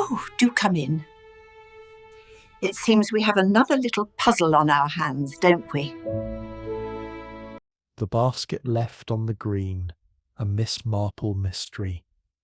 Oh, do come in. It seems we have another little puzzle on our hands, don't we? The basket left on the green, a Miss Marple Mystery.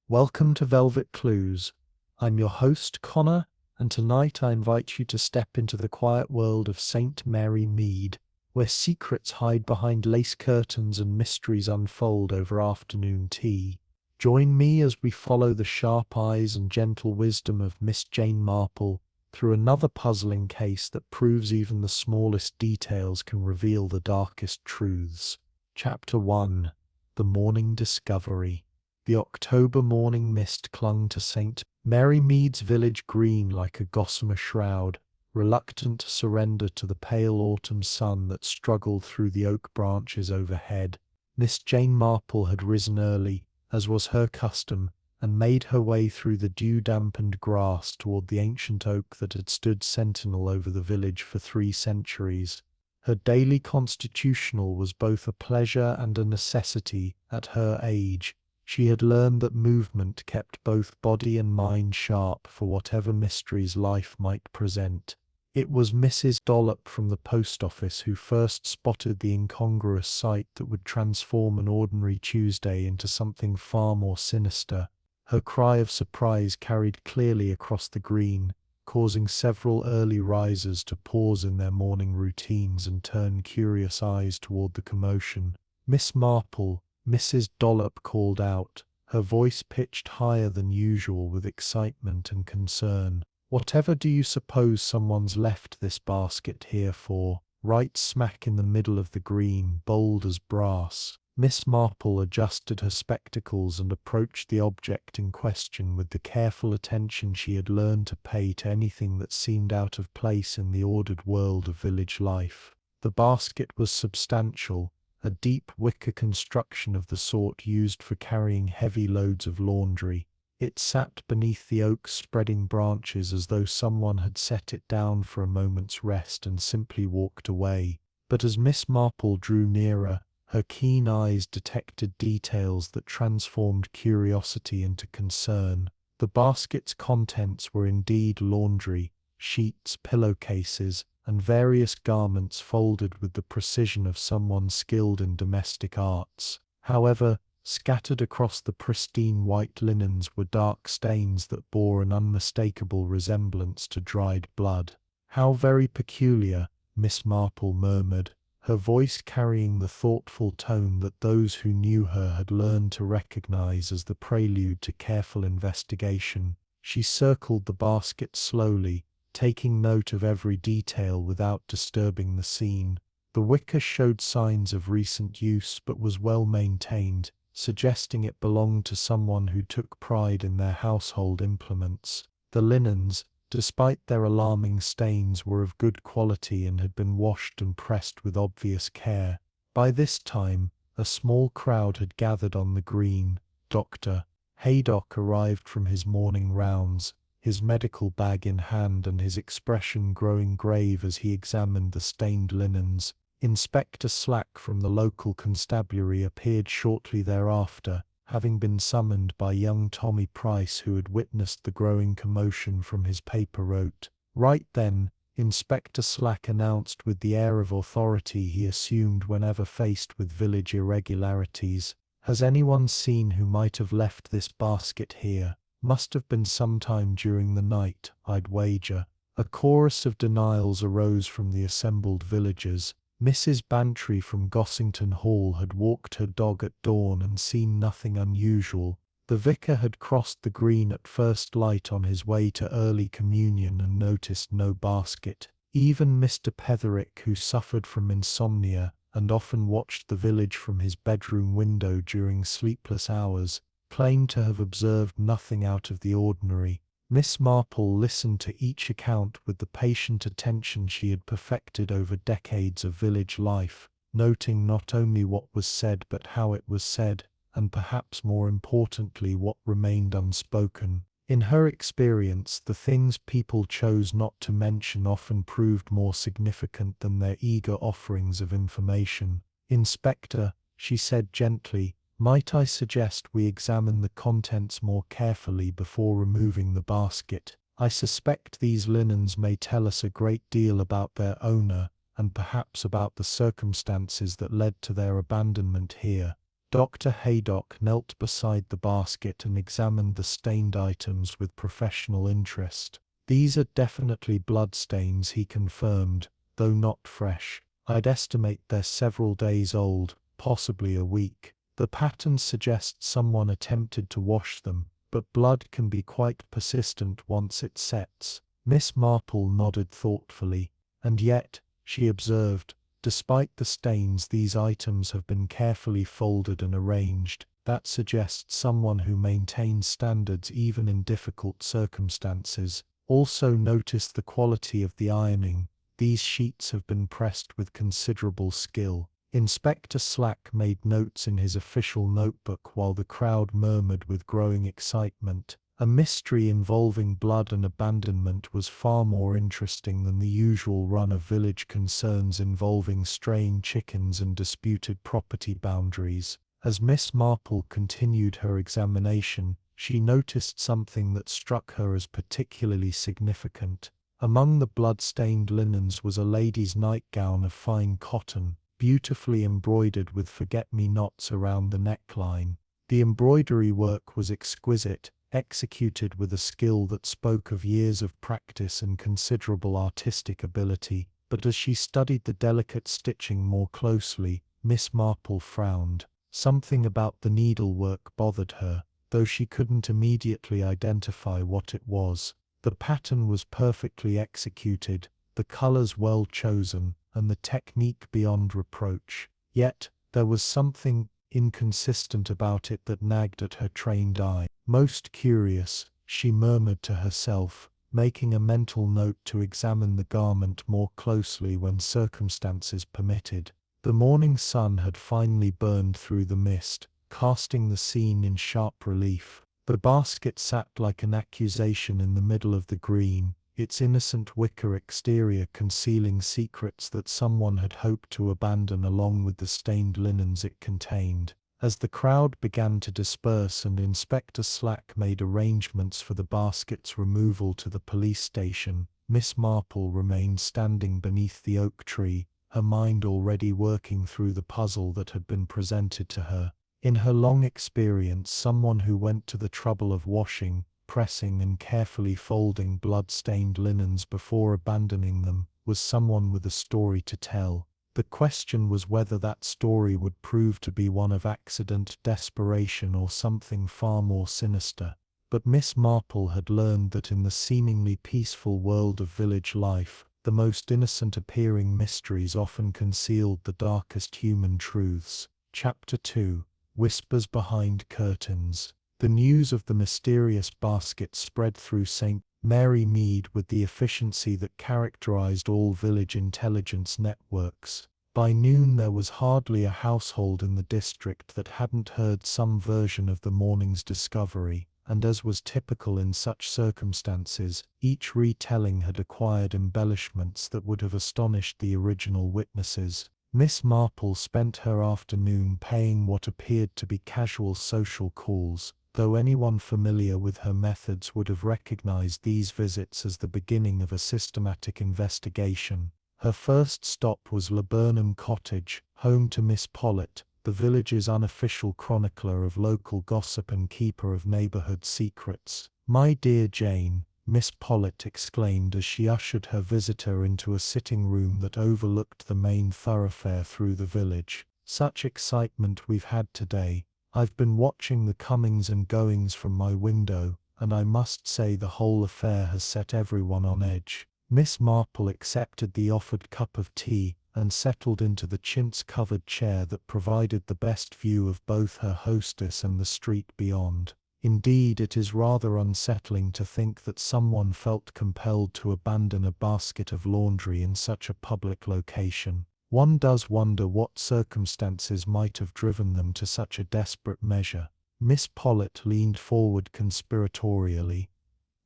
Welcome to Velvet Clues. I'm your host, Connor, and tonight I invite you to step into the quiet world of St. Mary Mead, where secrets hide behind lace curtains and mysteries unfold over afternoon tea. Join me as we follow the sharp eyes and gentle wisdom of Miss Jane Marple through another puzzling case that proves even the smallest details can reveal the darkest truths. Chapter 1. The Morning Discovery. The October morning mist clung to St. Mary Mead's village green like a gossamer shroud, reluctant to surrender to the pale autumn sun that struggled through the oak branches overhead. Miss Jane Marple had risen early, as was her custom, and made her way through the dew-dampened grass toward the ancient oak that had stood sentinel over the village for 3 centuries. Her daily constitutional was both a pleasure and a necessity at her age. She had learned that movement kept both body and mind sharp for whatever mysteries life might present. It was Mrs. Dollop from the post office who first spotted the incongruous sight that would transform an ordinary Tuesday into something far more sinister. Her cry of surprise carried clearly across the green, causing several early risers to pause in their morning routines and turn curious eyes toward the commotion. "Miss Marple," Mrs. Dollop called out, her voice pitched higher than usual with excitement and concern. "Whatever do you suppose someone's left this basket here for?" Right smack in the middle of the green, bold as brass, Miss Marple adjusted her spectacles and approached the object in question with the careful attention she had learned to pay to anything that seemed out of place in the ordered world of village life. The basket was substantial, a deep wicker construction of the sort used for carrying heavy loads of laundry. It sat beneath the oak's spreading branches as though someone had set it down for a moment's rest and simply walked away. But as Miss Marple drew nearer, her keen eyes detected details that transformed curiosity into concern. The basket's contents were indeed laundry, sheets, pillowcases, and various garments folded with the precision of someone skilled in domestic arts. However, scattered across the pristine white linens were dark stains that bore an unmistakable resemblance to dried blood. "How very peculiar," Miss Marple murmured, her voice carrying the thoughtful tone that those who knew her had learned to recognize as the prelude to careful investigation. She circled the basket slowly, taking note of every detail without disturbing the scene. The wicker showed signs of recent use but was well maintained, suggesting it belonged to someone who took pride in their household implements. The linens, despite their alarming stains, were of good quality and had been washed and pressed with obvious care. By this time, a small crowd had gathered on the green. Dr. Haydock arrived from his morning rounds, his medical bag in hand and his expression growing grave as he examined the stained linens. Inspector Slack from the local constabulary appeared shortly thereafter, having been summoned by young Tommy Price, who had witnessed the growing commotion from his paper rote. Right then, Inspector Slack announced with the air of authority he assumed whenever faced with village irregularities, "Has anyone seen who might have left this basket here? Must have been sometime during the night, I'd wager." A chorus of denials arose from the assembled villagers. Mrs. Bantry from Gossington Hall had walked her dog at dawn and seen nothing unusual. The vicar had crossed the green at first light on his way to early communion and noticed no basket. Even Mr. Petherick, who suffered from insomnia and often watched the village from his bedroom window during sleepless hours, claimed to have observed nothing out of the ordinary. Miss Marple listened to each account with the patient attention she had perfected over decades of village life, noting not only what was said but how it was said, and perhaps more importantly what remained unspoken. In her experience, the things people chose not to mention often proved more significant than their eager offerings of information. "Inspector," she said gently, Might I suggest we examine the contents more carefully before removing the basket? I suspect these linens may tell us a great deal about their owner, and perhaps about the circumstances that led to their abandonment here. Dr. Haydock knelt beside the basket and examined the stained items with professional interest. These are definitely bloodstains, he confirmed, though not fresh. I'd estimate they're several days old, possibly a week. The pattern suggests someone attempted to wash them, but blood can be quite persistent once it sets. Miss Marple nodded thoughtfully. And yet, she observed, despite the stains, these items have been carefully folded and arranged. That suggests someone who maintains standards even in difficult circumstances. Also notice the quality of the ironing. These sheets have been pressed with considerable skill. Inspector Slack made notes in his official notebook while the crowd murmured with growing excitement. A mystery involving blood and abandonment was far more interesting than the usual run of village concerns involving straying chickens and disputed property boundaries. As Miss Marple continued her examination, she noticed something that struck her as particularly significant. Among the blood-stained linens was a lady's nightgown of fine cotton, beautifully embroidered with forget-me-nots around the neckline. The embroidery work was exquisite, executed with a skill that spoke of years of practice and considerable artistic ability, but as she studied the delicate stitching more closely, Miss Marple frowned. Something about the needlework bothered her, though she couldn't immediately identify what it was. The pattern was perfectly executed, the colors well chosen, and the technique beyond reproach. Yet, there was something inconsistent about it that nagged at her trained eye. Most curious, she murmured to herself, making a mental note to examine the garment more closely when circumstances permitted. The morning sun had finally burned through the mist, casting the scene in sharp relief. The basket sat like an accusation in the middle of the green, its innocent wicker exterior concealing secrets that someone had hoped to abandon along with the stained linens it contained. As the crowd began to disperse and Inspector Slack made arrangements for the basket's removal to the police station, Miss Marple remained standing beneath the oak tree, her mind already working through the puzzle that had been presented to her. In her long experience, someone who went to the trouble of washing, pressing and carefully folding blood-stained linens before abandoning them was someone with a story to tell. The question was whether that story would prove to be one of accident, desperation, or something far more sinister. But Miss Marple had learned that in the seemingly peaceful world of village life, the most innocent-appearing mysteries often concealed the darkest human truths. Chapter 2. Whispers Behind Curtains. The news of the mysterious basket spread through St. Mary Mead with the efficiency that characterized all village intelligence networks. By noon there was hardly a household in the district that hadn't heard some version of the morning's discovery, and as was typical in such circumstances, each retelling had acquired embellishments that would have astonished the original witnesses. Miss Marple spent her afternoon paying what appeared to be casual social calls, though anyone familiar with her methods would have recognized these visits as the beginning of a systematic investigation. Her first stop was Laburnum Cottage, home to Miss Pollitt, the village's unofficial chronicler of local gossip and keeper of neighborhood secrets. "My dear Jane," Miss Pollitt exclaimed as she ushered her visitor into a sitting room that overlooked the main thoroughfare through the village. "Such excitement we've had today. I've been watching the comings and goings from my window, and I must say the whole affair has set everyone on edge." Miss Marple accepted the offered cup of tea and settled into the chintz-covered chair that provided the best view of both her hostess and the street beyond. Indeed, it is rather unsettling to think that someone felt compelled to abandon a basket of laundry in such a public location. One does wonder what circumstances might have driven them to such a desperate measure. Miss Pollitt leaned forward conspiratorially.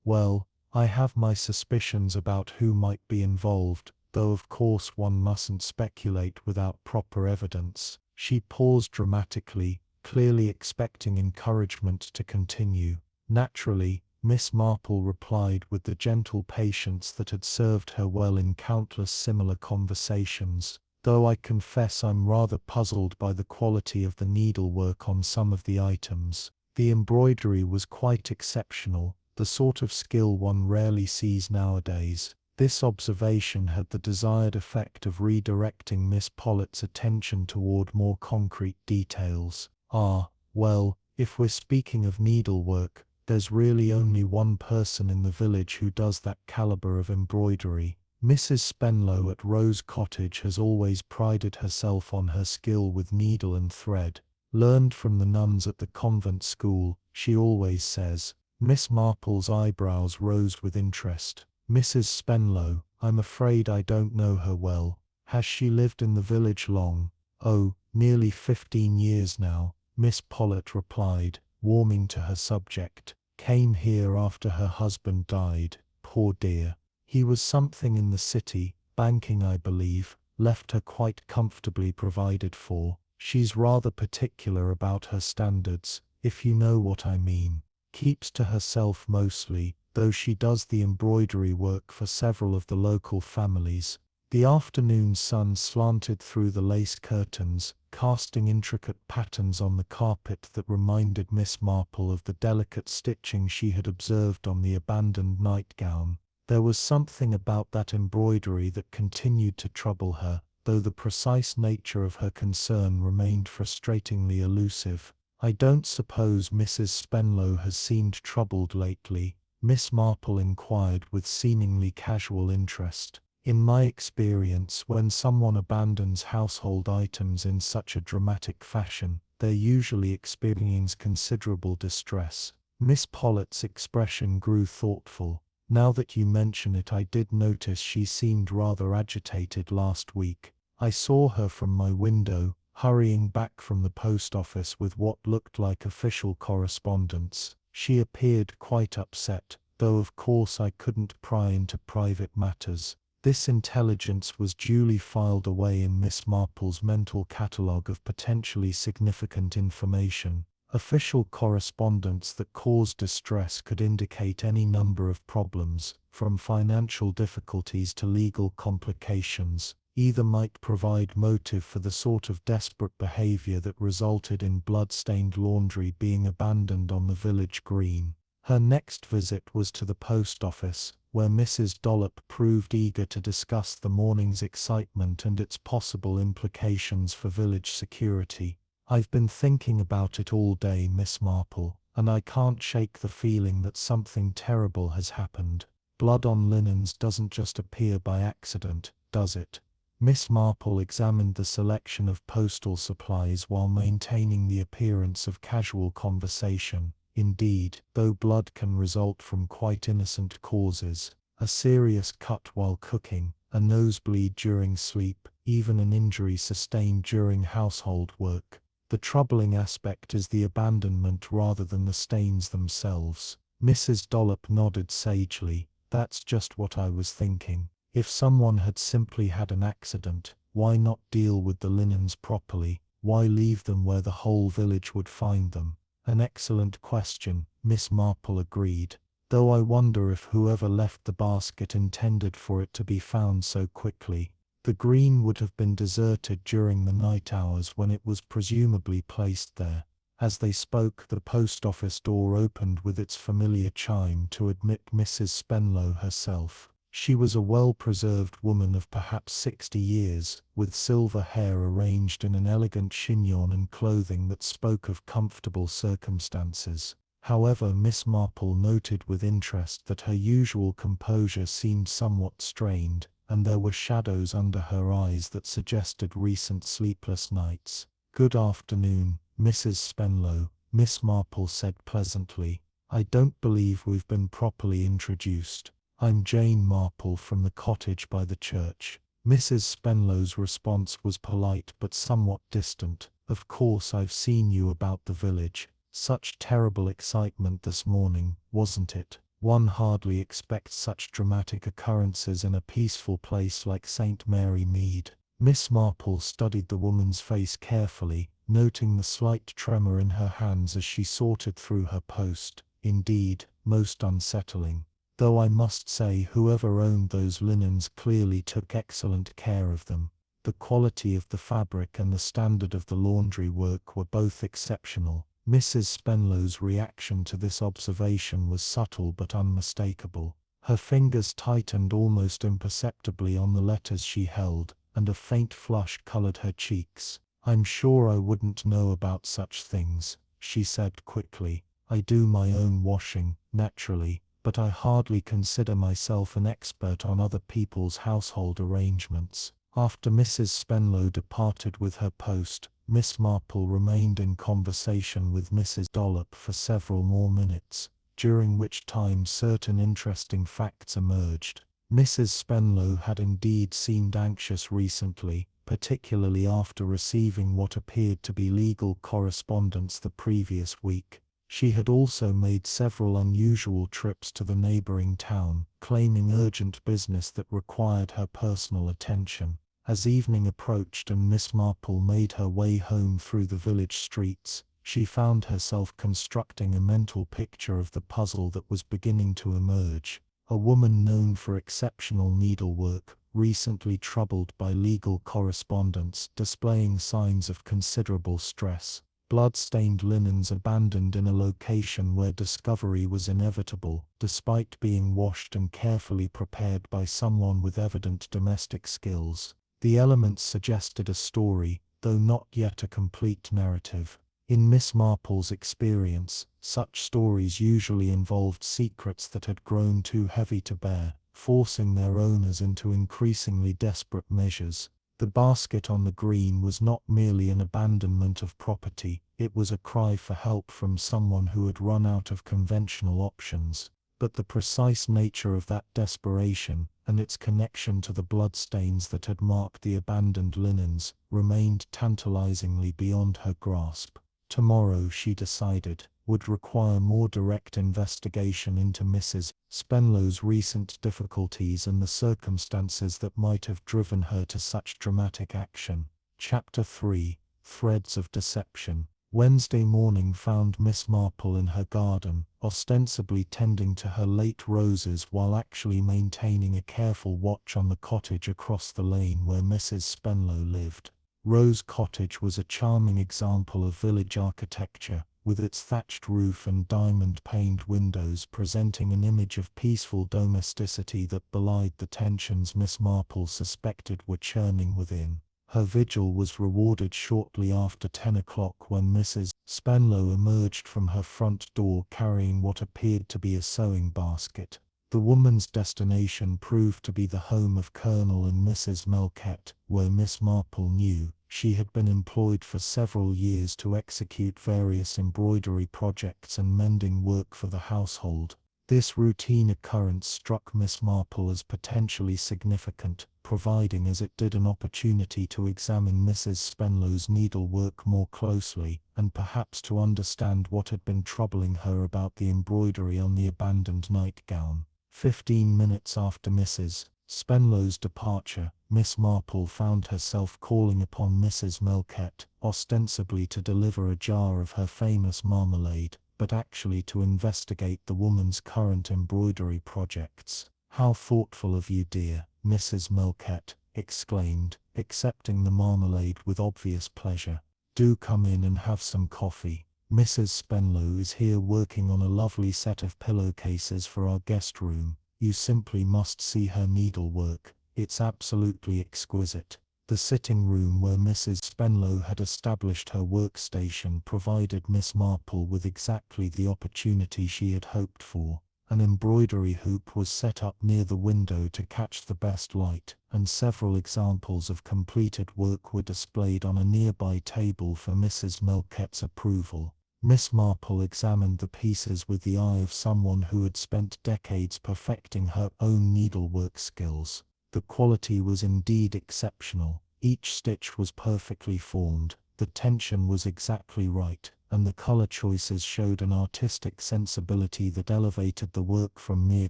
"Well, I have my suspicions about who might be involved, though of course one mustn't speculate without proper evidence." She paused dramatically, clearly expecting encouragement to continue. Naturally, Miss Marple replied with the gentle patience that had served her well in countless similar conversations, though I confess I'm rather puzzled by the quality of the needlework on some of the items. The embroidery was quite exceptional, the sort of skill one rarely sees nowadays. This observation had the desired effect of redirecting Miss Pollett's attention toward more concrete details. Ah, well, if we're speaking of needlework, there's really only one person in the village who does that caliber of embroidery. Mrs. Spenlow at Rose Cottage has always prided herself on her skill with needle and thread. Learned from the nuns at the convent school, she always says. Miss Marple's eyebrows rose with interest. Mrs. Spenlow, I'm afraid I don't know her well. Has she lived in the village long? Oh, nearly 15 years now, Miss Pollett replied, warming to her subject. Came here after her husband died, poor dear. He was something in the city, banking I believe, left her quite comfortably provided for. She's rather particular about her standards, if you know what I mean. Keeps to herself mostly, though she does the embroidery work for several of the local families. The afternoon sun slanted through the lace curtains, casting intricate patterns on the carpet that reminded Miss Marple of the delicate stitching she had observed on the abandoned nightgown. There was something about that embroidery that continued to trouble her, though the precise nature of her concern remained frustratingly elusive. I don't suppose Mrs. Spenlow has seemed troubled lately, Miss Marple inquired with seemingly casual interest. In my experience, when someone abandons household items in such a dramatic fashion, they're usually experiencing considerable distress. Miss Pollett's expression grew thoughtful. Now that you mention it, I did notice she seemed rather agitated last week. I saw her from my window, hurrying back from the post office with what looked like official correspondence. She appeared quite upset, though of course I couldn't pry into private matters. This intelligence was duly filed away in Miss Marple's mental catalogue of potentially significant information. Official correspondence that caused distress could indicate any number of problems, from financial difficulties to legal complications. Either might provide motive for the sort of desperate behavior that resulted in blood-stained laundry being abandoned on the village green. Her next visit was to the post office, where Mrs. Dollop proved eager to discuss the morning's excitement and its possible implications for village security. I've been thinking about it all day, Miss Marple, and I can't shake the feeling that something terrible has happened. Blood on linens doesn't just appear by accident, does it? Miss Marple examined the selection of postal supplies while maintaining the appearance of casual conversation. Indeed, though blood can result from quite innocent causes, a serious cut while cooking, a nosebleed during sleep, even an injury sustained during household work, the troubling aspect is the abandonment rather than the stains themselves. Mrs. Dollop nodded sagely. That's just what I was thinking. If someone had simply had an accident, why not deal with the linens properly? Why leave them where the whole village would find them? An excellent question, Miss Marple agreed, though I wonder if whoever left the basket intended for it to be found so quickly. The green would have been deserted during the night hours when it was presumably placed there. As they spoke, the post office door opened with its familiar chime to admit Mrs. Spenlow herself. She was a well-preserved woman of perhaps 60 years, with silver hair arranged in an elegant chignon and clothing that spoke of comfortable circumstances. However, Miss Marple noted with interest that her usual composure seemed somewhat strained, and there were shadows under her eyes that suggested recent sleepless nights. "Good afternoon, Mrs. Spenlow," Miss Marple said pleasantly. "I don't believe we've been properly introduced. I'm Jane Marple from the cottage by the church." Mrs. Spenlow's response was polite but somewhat distant. "Of course I've seen you about the village. Such terrible excitement this morning, wasn't it? One hardly expects such dramatic occurrences in a peaceful place like St. Mary Mead." Miss Marple studied the woman's face carefully, noting the slight tremor in her hands as she sorted through her post. Indeed, most unsettling. Though I must say whoever owned those linens clearly took excellent care of them. The quality of the fabric and the standard of the laundry work were both exceptional. Mrs. Spenlow's reaction to this observation was subtle but unmistakable. Her fingers tightened almost imperceptibly on the letters she held, and a faint flush colored her cheeks. "I'm sure I wouldn't know about such things," she said quickly. "I do my own washing, naturally, but I hardly consider myself an expert on other people's household arrangements." After Mrs. Spenlow departed with her post, Miss Marple remained in conversation with Mrs. Dollop for several more minutes, during which time certain interesting facts emerged. Mrs. Spenlow had indeed seemed anxious recently, particularly after receiving what appeared to be legal correspondence the previous week. She had also made several unusual trips to the neighboring town, claiming urgent business that required her personal attention. As evening approached and Miss Marple made her way home through the village streets, she found herself constructing a mental picture of the puzzle that was beginning to emerge. A woman known for exceptional needlework, recently troubled by legal correspondence displaying signs of considerable stress. Blood-stained linens abandoned in a location where discovery was inevitable, despite being washed and carefully prepared by someone with evident domestic skills. The elements suggested a story, though not yet a complete narrative. In Miss Marple's experience, such stories usually involved secrets that had grown too heavy to bear, forcing their owners into increasingly desperate measures. The basket on the green was not merely an abandonment of property, it was a cry for help from someone who had run out of conventional options. But the precise nature of that desperation, and its connection to the bloodstains that had marked the abandoned linens, remained tantalizingly beyond her grasp. Tomorrow, she decided, would require more direct investigation into Mrs. Spenlow's recent difficulties and the circumstances that might have driven her to such dramatic action. Chapter 3: Threads of Deception. Wednesday morning found Miss Marple in her garden, ostensibly tending to her late roses while actually maintaining a careful watch on the cottage across the lane where Mrs. Spenlow lived. Rose Cottage was a charming example of village architecture, with its thatched roof and diamond-paned windows presenting an image of peaceful domesticity that belied the tensions Miss Marple suspected were churning within. Her vigil was rewarded shortly after 10 o'clock when Mrs. Spenlow emerged from her front door carrying what appeared to be a sewing basket. The woman's destination proved to be the home of Colonel and Mrs. Melket, where Miss Marple knew she had been employed for several years to execute various embroidery projects and mending work for the household. This routine occurrence struck Miss Marple as potentially significant, providing as it did an opportunity to examine Mrs. Spenlow's needlework more closely, and perhaps to understand what had been troubling her about the embroidery on the abandoned nightgown. 15 minutes after Mrs. Spenlow's departure, Miss Marple found herself calling upon Mrs. Melket, ostensibly to deliver a jar of her famous marmalade, but actually to investigate the woman's current embroidery projects. "How thoughtful of you, dear," Mrs. Melket exclaimed, accepting the marmalade with obvious pleasure. "Do come in and have some coffee. Mrs. Spenlow is here working on a lovely set of pillowcases for our guest room. You simply must see her needlework. It's absolutely exquisite." The sitting room where Mrs. Spenlow had established her workstation provided Miss Marple with exactly the opportunity she had hoped for. An embroidery hoop was set up near the window to catch the best light, and several examples of completed work were displayed on a nearby table for Mrs. Melket's approval. Miss Marple examined the pieces with the eye of someone who had spent decades perfecting her own needlework skills. The quality was indeed exceptional. Each stitch was perfectly formed, the tension was exactly right, and the color choices showed an artistic sensibility that elevated the work from mere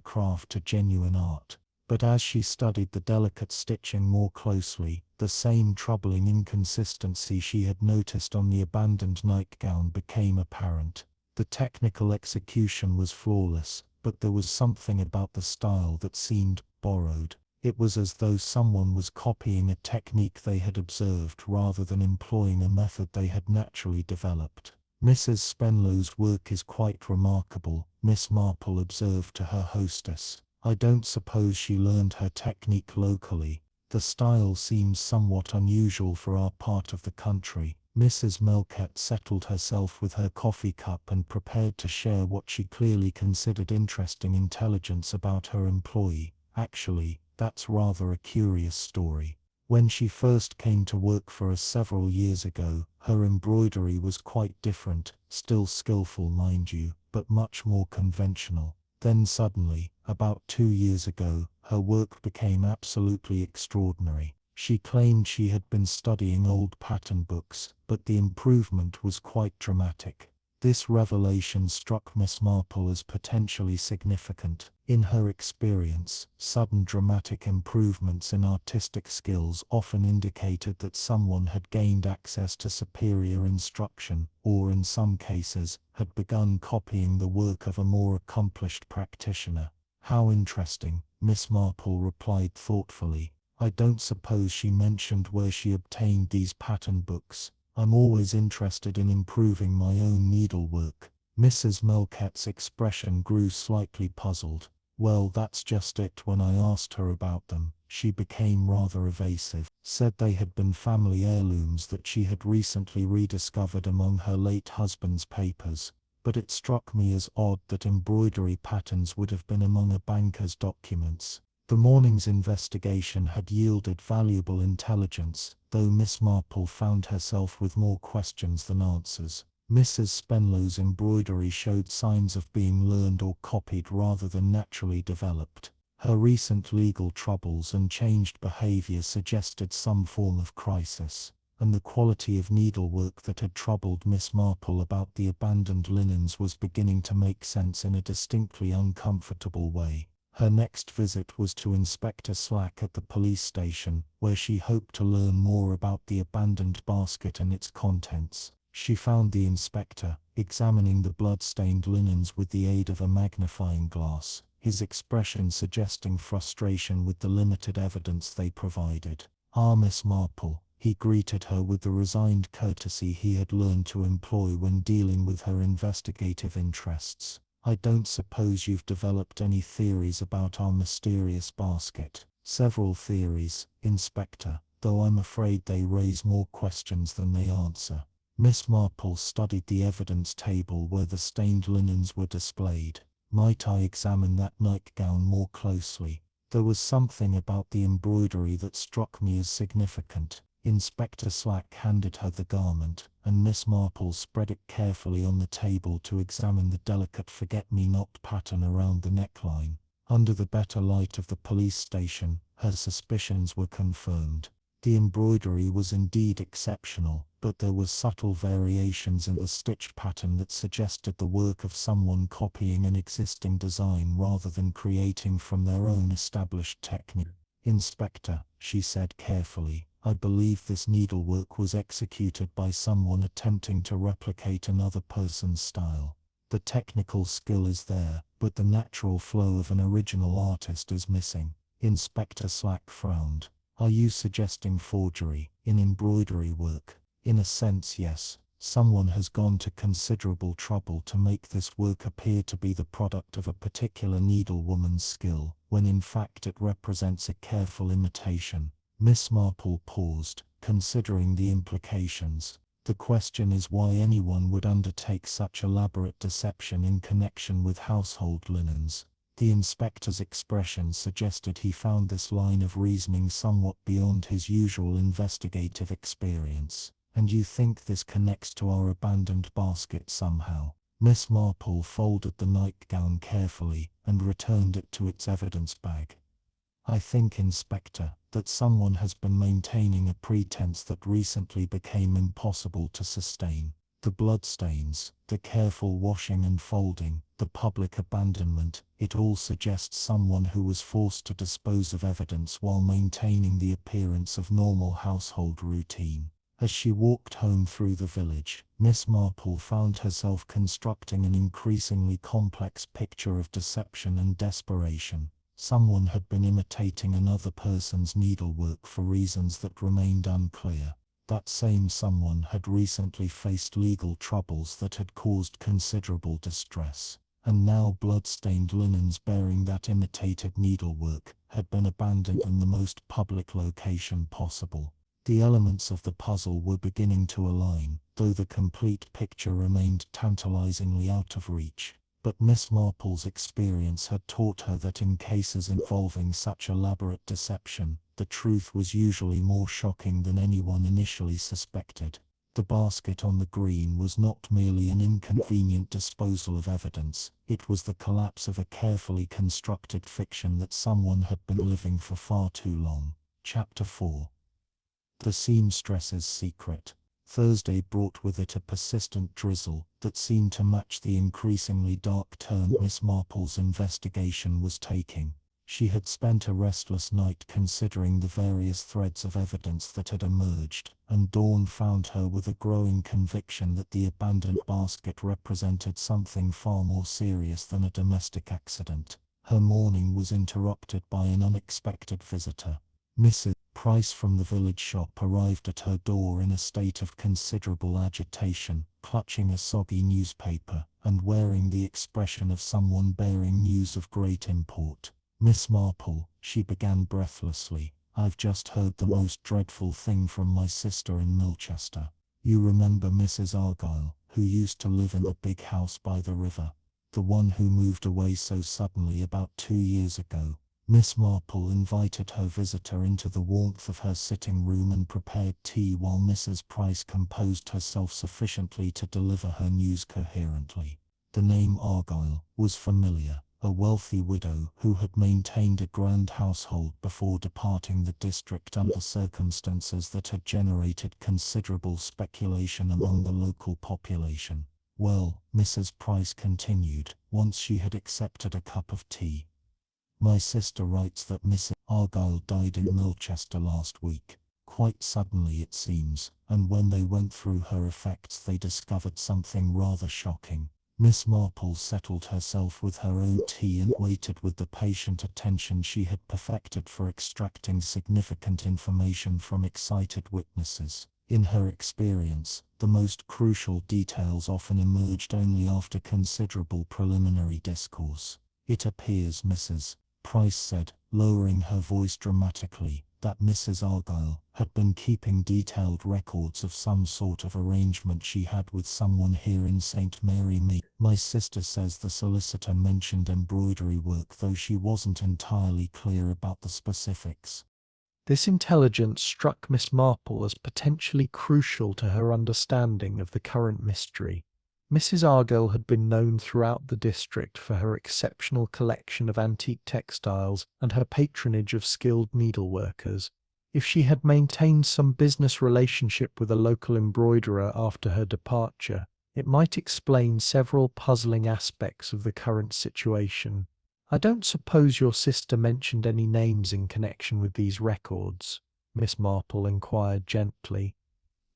craft to genuine art. But as she studied the delicate stitching more closely, the same troubling inconsistency she had noticed on the abandoned nightgown became apparent. The technical execution was flawless, but there was something about the style that seemed borrowed. It was as though someone was copying a technique they had observed rather than employing a method they had naturally developed. "Mrs. Spenlow's work is quite remarkable," Miss Marple observed to her hostess. "I don't suppose she learned her technique locally. The style seems somewhat unusual for our part of the country." Mrs. Melkett settled herself with her coffee cup and prepared to share what she clearly considered interesting intelligence about her employee. "Actually, that's rather a curious story. When she first came to work for us several years ago, her embroidery was quite different, still skillful mind you, but much more conventional. Then suddenly, about 2 years ago, her work became absolutely extraordinary. She claimed she had been studying old pattern books, but the improvement was quite dramatic." This revelation struck Miss Marple as potentially significant. In her experience, sudden dramatic improvements in artistic skills often indicated that someone had gained access to superior instruction, or in some cases, had begun copying the work of a more accomplished practitioner. "How interesting," Miss Marple replied thoughtfully. "I don't suppose she mentioned where she obtained these pattern books. I'm always interested in improving my own needlework." Mrs. Melkett's expression grew slightly puzzled. "Well, that's just it. When I asked her about them, she became rather evasive, said they had been family heirlooms that she had recently rediscovered among her late husband's papers. But it struck me as odd that embroidery patterns would have been among a banker's documents." The morning's investigation had yielded valuable intelligence, though Miss Marple found herself with more questions than answers. Mrs. Spenlow's embroidery showed signs of being learned or copied rather than naturally developed. Her recent legal troubles and changed behavior suggested some form of crisis, and the quality of needlework that had troubled Miss Marple about the abandoned linens was beginning to make sense in a distinctly uncomfortable way. Her next visit was to Inspector Slack at the police station, where she hoped to learn more about the abandoned basket and its contents. She found the inspector examining the blood-stained linens with the aid of a magnifying glass, his expression suggesting frustration with the limited evidence they provided. "Ah, Miss Marple," he greeted her with the resigned courtesy he had learned to employ when dealing with her investigative interests. "I don't suppose you've developed any theories about our mysterious basket?" "Several theories, Inspector, though I'm afraid they raise more questions than they answer." Miss Marple studied the evidence table where the stained linens were displayed. "Might I examine that nightgown more closely? There was something about the embroidery that struck me as significant." Inspector Slack handed her the garment, and Miss Marple spread it carefully on the table to examine the delicate forget-me-not pattern around the neckline. Under the better light of the police station, her suspicions were confirmed. The embroidery was indeed exceptional, but there were subtle variations in the stitch pattern that suggested the work of someone copying an existing design rather than creating from their own established technique. "Inspector," she said carefully, "I believe this needlework was executed by someone attempting to replicate another person's style. The technical skill is there, but the natural flow of an original artist is missing." Inspector Slack frowned. "Are you suggesting forgery in embroidery work?" "In a sense, yes. Someone has gone to considerable trouble to make this work appear to be the product of a particular needlewoman's skill, when in fact it represents a careful imitation." Miss Marple paused, considering the implications. "The question is why anyone would undertake such elaborate deception in connection with household linens." The inspector's expression suggested he found this line of reasoning somewhat beyond his usual investigative experience. "And you think this connects to our abandoned basket somehow?" Miss Marple folded the nightgown carefully and returned it to its evidence bag. "I think, Inspector, that someone has been maintaining a pretense that recently became impossible to sustain. The bloodstains, the careful washing and folding, the public abandonment, it all suggests someone who was forced to dispose of evidence while maintaining the appearance of normal household routine. As she walked home through the village, Miss Marple found herself constructing an increasingly complex picture of deception and desperation. Someone had been imitating another person's needlework for reasons that remained unclear. That same someone had recently faced legal troubles that had caused considerable distress, and now blood-stained linens bearing that imitated needlework had been abandoned in the most public location possible. The elements of the puzzle were beginning to align, though the complete picture remained tantalizingly out of reach. But Miss Marple's experience had taught her that in cases involving such elaborate deception, the truth was usually more shocking than anyone initially suspected. The basket on the green was not merely an inconvenient disposal of evidence, it was the collapse of a carefully constructed fiction that someone had been living for far too long. Chapter 4. The seamstress's secret. Thursday brought with it a persistent drizzle that seemed to match the increasingly dark turn Miss Marple's investigation was taking. She had spent a restless night considering the various threads of evidence that had emerged, and dawn found her with a growing conviction that the abandoned basket represented something far more serious than a domestic accident. Her morning was interrupted by an unexpected visitor. Mrs. Price from the village shop arrived at her door in a state of considerable agitation, clutching a soggy newspaper, and wearing the expression of someone bearing news of great import. "Miss Marple," she began breathlessly, "I've just heard the most dreadful thing from my sister in Milchester. You remember Mrs. Argyle, who used to live in the big house by the river? The one who moved away so suddenly about 2 years ago." Miss Marple invited her visitor into the warmth of her sitting room and prepared tea while Mrs. Price composed herself sufficiently to deliver her news coherently. The name Argyle was familiar. A wealthy widow who had maintained a grand household before departing the district under circumstances that had generated considerable speculation among the local population. "Well," Mrs. Price continued, once she had accepted a cup of tea, "my sister writes that Mrs. Argyle died in Milchester last week. Quite suddenly it seems, and when they went through her effects they discovered something rather shocking." Miss Marple settled herself with her own tea and waited with the patient attention she had perfected for extracting significant information from excited witnesses. In her experience, the most crucial details often emerged only after considerable preliminary discourse. "It appears," Mrs. Price said, lowering her voice dramatically, "that Mrs. Argyle had been keeping detailed records of some sort of arrangement she had with someone here in St. Mary Me. My sister says the solicitor mentioned embroidery work, though she wasn't entirely clear about the specifics." This intelligence struck Miss Marple as potentially crucial to her understanding of the current mystery. Mrs. Argyle had been known throughout the district for her exceptional collection of antique textiles and her patronage of skilled needleworkers. If she had maintained some business relationship with a local embroiderer after her departure, it might explain several puzzling aspects of the current situation. "I don't suppose your sister mentioned any names in connection with these records?" Miss Marple inquired gently.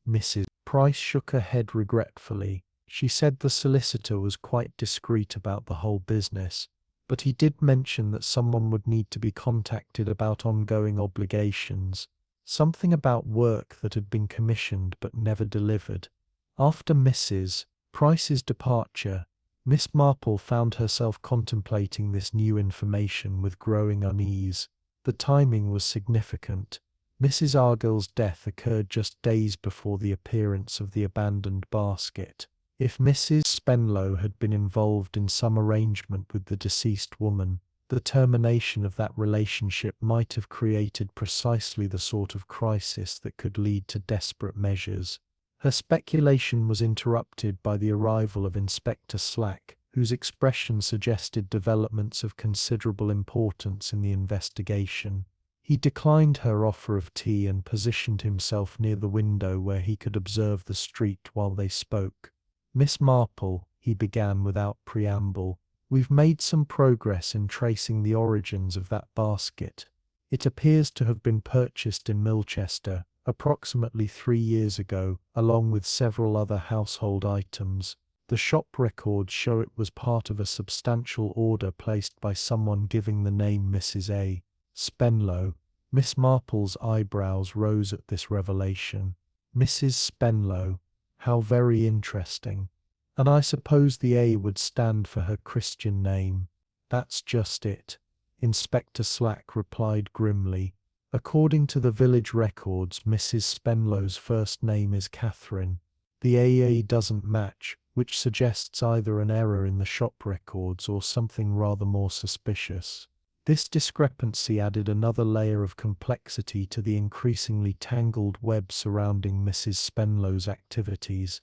Mrs. Price shook her head regretfully. She said the solicitor was quite discreet about the whole business, but he did mention that someone would need to be contacted about ongoing obligations, something about work that had been commissioned but never delivered. After Mrs. Price's departure, Miss Marple found herself contemplating this new information with growing unease. The timing was significant. Mrs. Argyle's death occurred just days before the appearance of the abandoned basket. If Mrs. Spenlow had been involved in some arrangement with the deceased woman, the termination of that relationship might have created precisely the sort of crisis that could lead to desperate measures. Her speculation was interrupted by the arrival of Inspector Slack, whose expression suggested developments of considerable importance in the investigation. He declined her offer of tea and positioned himself near the window where he could observe the street while they spoke. "Miss Marple," he began without preamble, "we've made some progress in tracing the origins of that basket. It appears to have been purchased in Milchester approximately 3 years ago, along with several other household items. The shop records show it was part of a substantial order placed by someone giving the name Mrs. A. Spenlow." Miss Marple's eyebrows rose at this revelation. "Mrs. Spenlow? How very interesting. And I suppose the A would stand for her Christian name." "That's just it," Inspector Slack replied grimly. "According to the village records, Mrs. Spenlow's first name is Catherine. The AA doesn't match, which suggests either an error in the shop records or something rather more suspicious." This discrepancy added another layer of complexity to the increasingly tangled web surrounding Mrs. Spenlow's activities.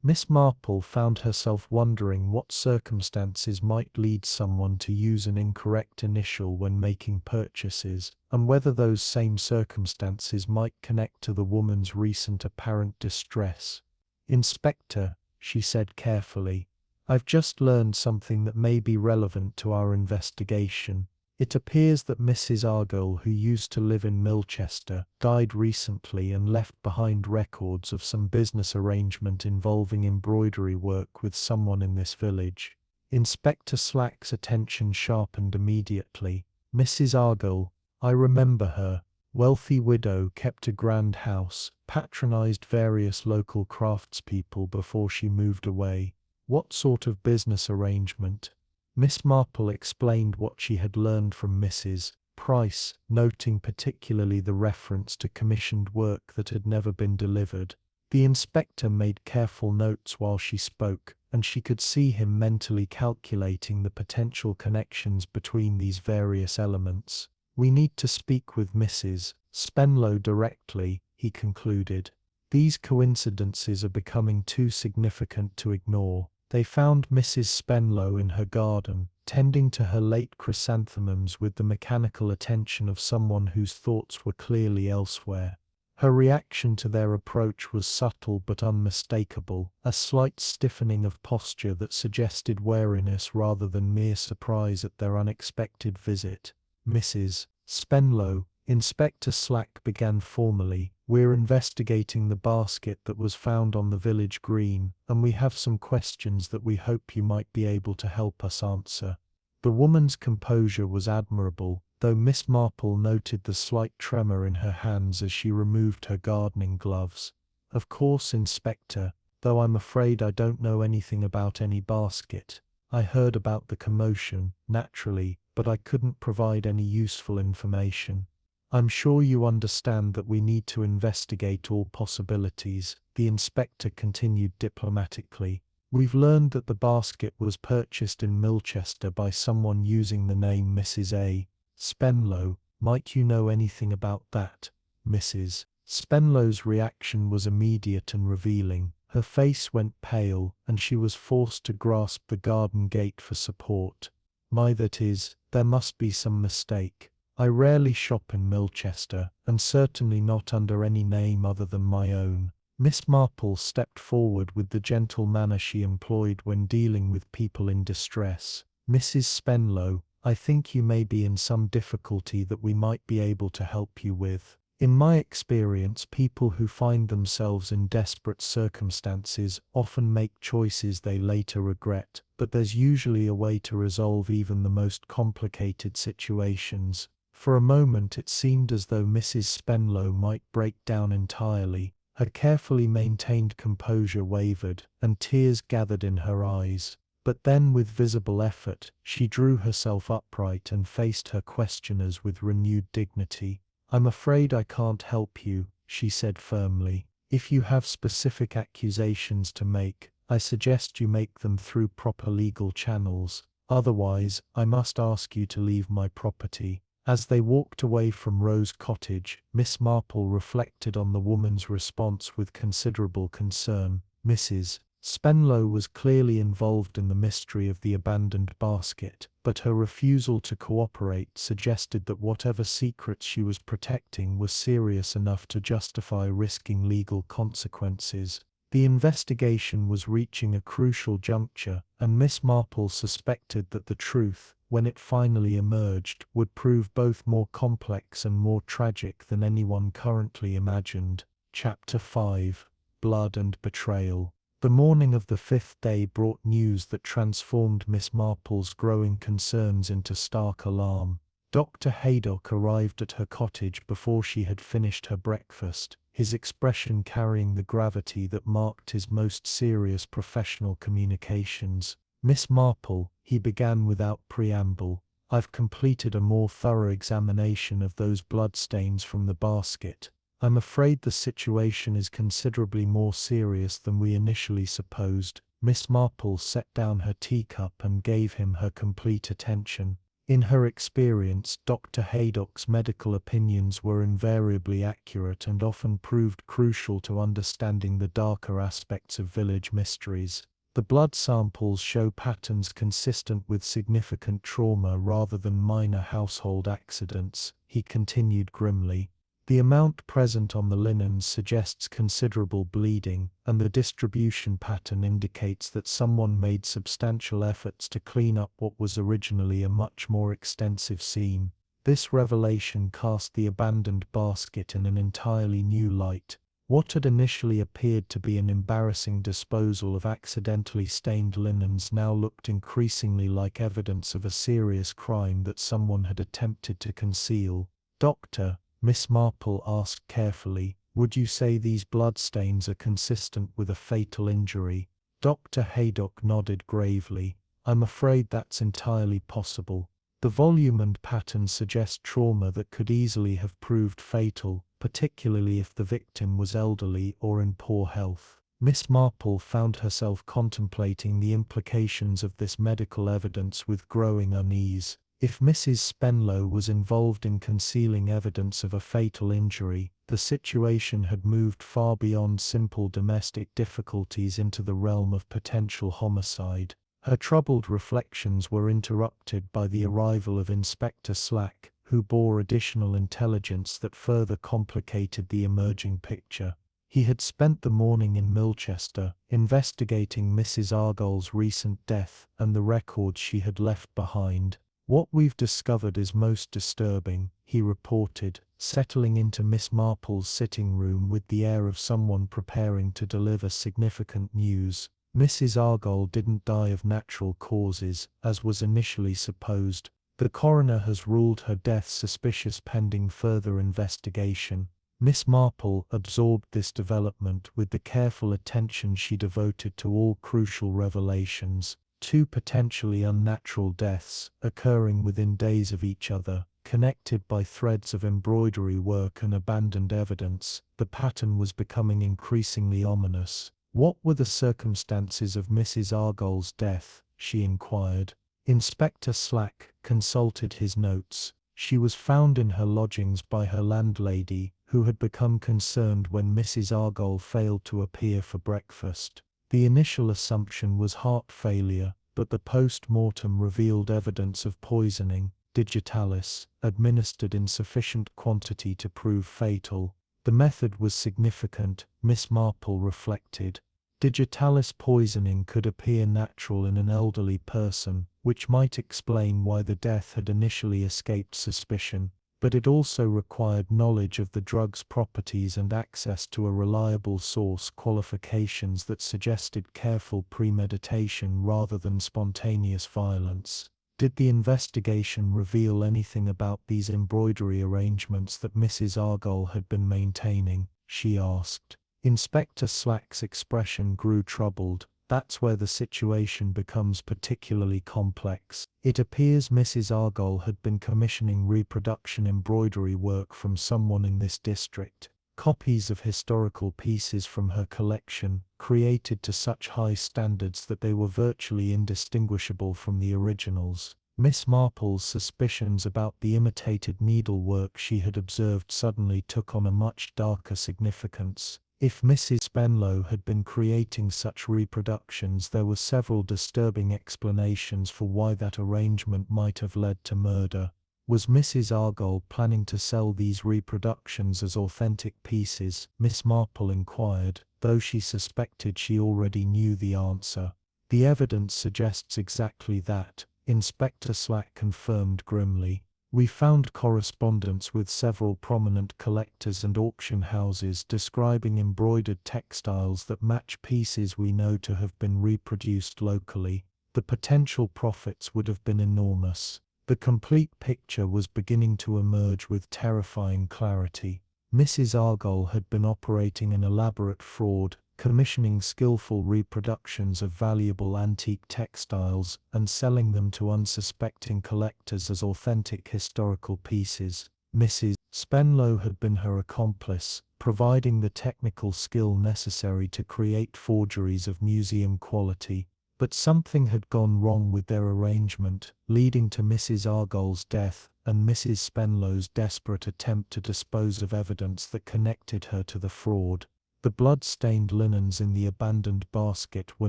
Miss Marple found herself wondering what circumstances might lead someone to use an incorrect initial when making purchases, and whether those same circumstances might connect to the woman's recent apparent distress. "Inspector," she said carefully, "I've just learned something that may be relevant to our investigation. It appears that Mrs. Argyll, who used to live in Milchester, died recently and left behind records of some business arrangement involving embroidery work with someone in this village." Inspector Slack's attention sharpened immediately. "Mrs. Argyll, I remember her. Wealthy widow, kept a grand house, patronized various local craftspeople before she moved away. What sort of business arrangement?" Miss Marple explained what she had learned from Mrs. Price, noting particularly the reference to commissioned work that had never been delivered. The inspector made careful notes while she spoke, and she could see him mentally calculating the potential connections between these various elements. "We need to speak with Mrs. Spenlow directly," he concluded. "These coincidences are becoming too significant to ignore." They found Mrs. Spenlow in her garden, tending to her late chrysanthemums with the mechanical attention of someone whose thoughts were clearly elsewhere. Her reaction to their approach was subtle but unmistakable, a slight stiffening of posture that suggested wariness rather than mere surprise at their unexpected visit. "Mrs. Spenlow," Inspector Slack began formally, "we're investigating the basket that was found on the village green, and we have some questions that we hope you might be able to help us answer." The woman's composure was admirable, though Miss Marple noted the slight tremor in her hands as she removed her gardening gloves. "Of course, Inspector, though I'm afraid I don't know anything about any basket. I heard about the commotion, naturally, but I couldn't provide any useful information." "I'm sure you understand that we need to investigate all possibilities," the inspector continued diplomatically. "We've learned that the basket was purchased in Milchester by someone using the name Mrs. A. Spenlow. Might you know anything about that?" Mrs. Spenlow's reaction was immediate and revealing. Her face went pale, and she was forced to grasp the garden gate for support. That is, there must be some mistake. I rarely shop in Milchester, and certainly not under any name other than my own." Miss Marple stepped forward with the gentle manner she employed when dealing with people in distress. "Mrs. Spenlow, I think you may be in some difficulty that we might be able to help you with. In my experience, people who find themselves in desperate circumstances often make choices they later regret, but there's usually a way to resolve even the most complicated situations." For a moment it seemed as though Mrs. Spenlow might break down entirely. Her carefully maintained composure wavered, and tears gathered in her eyes. But then, with visible effort, she drew herself upright and faced her questioners with renewed dignity. "I'm afraid I can't help you," she said firmly. "If you have specific accusations to make, I suggest you make them through proper legal channels. Otherwise, I must ask you to leave my property." As they walked away from Rose Cottage, Miss Marple reflected on the woman's response with considerable concern. Mrs. Spenlow was clearly involved in the mystery of the abandoned basket, but her refusal to cooperate suggested that whatever secrets she was protecting were serious enough to justify risking legal consequences. The investigation was reaching a crucial juncture, and Miss Marple suspected that the truth, when it finally emerged, would prove both more complex and more tragic than anyone currently imagined. Chapter 5: Blood and Betrayal. The morning of the 5th day brought news that transformed Miss Marple's growing concerns into stark alarm. Dr. Haydock arrived at her cottage before she had finished her breakfast, his expression carrying the gravity that marked his most serious professional communications. "Miss Marple," he began without preamble, "I've completed a more thorough examination of those bloodstains from the basket. I'm afraid the situation is considerably more serious than we initially supposed." Miss Marple set down her teacup and gave him her complete attention. In her experience, Dr. Haydock's medical opinions were invariably accurate and often proved crucial to understanding the darker aspects of village mysteries. "The blood samples show patterns consistent with significant trauma rather than minor household accidents," he continued grimly. "The amount present on the linens suggests considerable bleeding, and the distribution pattern indicates that someone made substantial efforts to clean up what was originally a much more extensive seam." This revelation cast the abandoned basket in an entirely new light. What had initially appeared to be an embarrassing disposal of accidentally stained linens now looked increasingly like evidence of a serious crime that someone had attempted to conceal. "Doctor," Miss Marple asked carefully, "would you say these bloodstains are consistent with a fatal injury?" Dr. Haydock nodded gravely. "I'm afraid that's entirely possible. The volume and pattern suggest trauma that could easily have proved fatal, particularly if the victim was elderly or in poor health." Miss Marple found herself contemplating the implications of this medical evidence with growing unease. If Mrs. Spenlow was involved in concealing evidence of a fatal injury, the situation had moved far beyond simple domestic difficulties into the realm of potential homicide. Her troubled reflections were interrupted by the arrival of Inspector Slack, who bore additional intelligence that further complicated the emerging picture. He had spent the morning in Milchester, investigating Mrs. Argyle's recent death and the records she had left behind. "What we've discovered is most disturbing," he reported, settling into Miss Marple's sitting room with the air of someone preparing to deliver significant news. "Mrs. Argyle didn't die of natural causes, as was initially supposed. The coroner has ruled her death suspicious pending further investigation." Miss Marple absorbed this development with the careful attention she devoted to all crucial revelations. Two potentially unnatural deaths, occurring within days of each other, connected by threads of embroidery work and abandoned evidence. The pattern was becoming increasingly ominous. "What were the circumstances of Mrs. Argyle's death?" she inquired. Inspector Slack consulted his notes. "She was found in her lodgings by her landlady, who had become concerned when Mrs. Argyle failed to appear for breakfast. The initial assumption was heart failure, but the post-mortem revealed evidence of poisoning, digitalis, administered in sufficient quantity to prove fatal." The method was significant, Miss Marple reflected. Digitalis poisoning could appear natural in an elderly person, which might explain why the death had initially escaped suspicion, but it also required knowledge of the drug's properties and access to a reliable source, qualifications that suggested careful premeditation rather than spontaneous violence. "Did the investigation reveal anything about these embroidery arrangements that Mrs. Argyle had been maintaining?" she asked. Inspector Slack's expression grew troubled. "That's where the situation becomes particularly complex. It appears Mrs. Argyle had been commissioning reproduction embroidery work from someone in this district. Copies of historical pieces from her collection, created to such high standards that they were virtually indistinguishable from the originals." Miss Marple's suspicions about the imitated needlework she had observed suddenly took on a much darker significance. If Mrs. Spenlow had been creating such reproductions, there were several disturbing explanations for why that arrangement might have led to murder. Was Mrs. Argyle planning to sell these reproductions as authentic pieces? Miss Marple inquired, though she suspected she already knew the answer. The evidence suggests exactly that, Inspector Slack confirmed grimly. We found correspondence with several prominent collectors and auction houses describing embroidered textiles that match pieces we know to have been reproduced locally. The potential profits would have been enormous. The complete picture was beginning to emerge with terrifying clarity. Mrs. Argyle had been operating an elaborate fraud, commissioning skillful reproductions of valuable antique textiles and selling them to unsuspecting collectors as authentic historical pieces. Mrs. Spenlow had been her accomplice, providing the technical skill necessary to create forgeries of museum quality. But something had gone wrong with their arrangement, leading to Mrs. Argyle's death and Mrs. Spenlow's desperate attempt to dispose of evidence that connected her to the fraud. The blood-stained linens in the abandoned basket were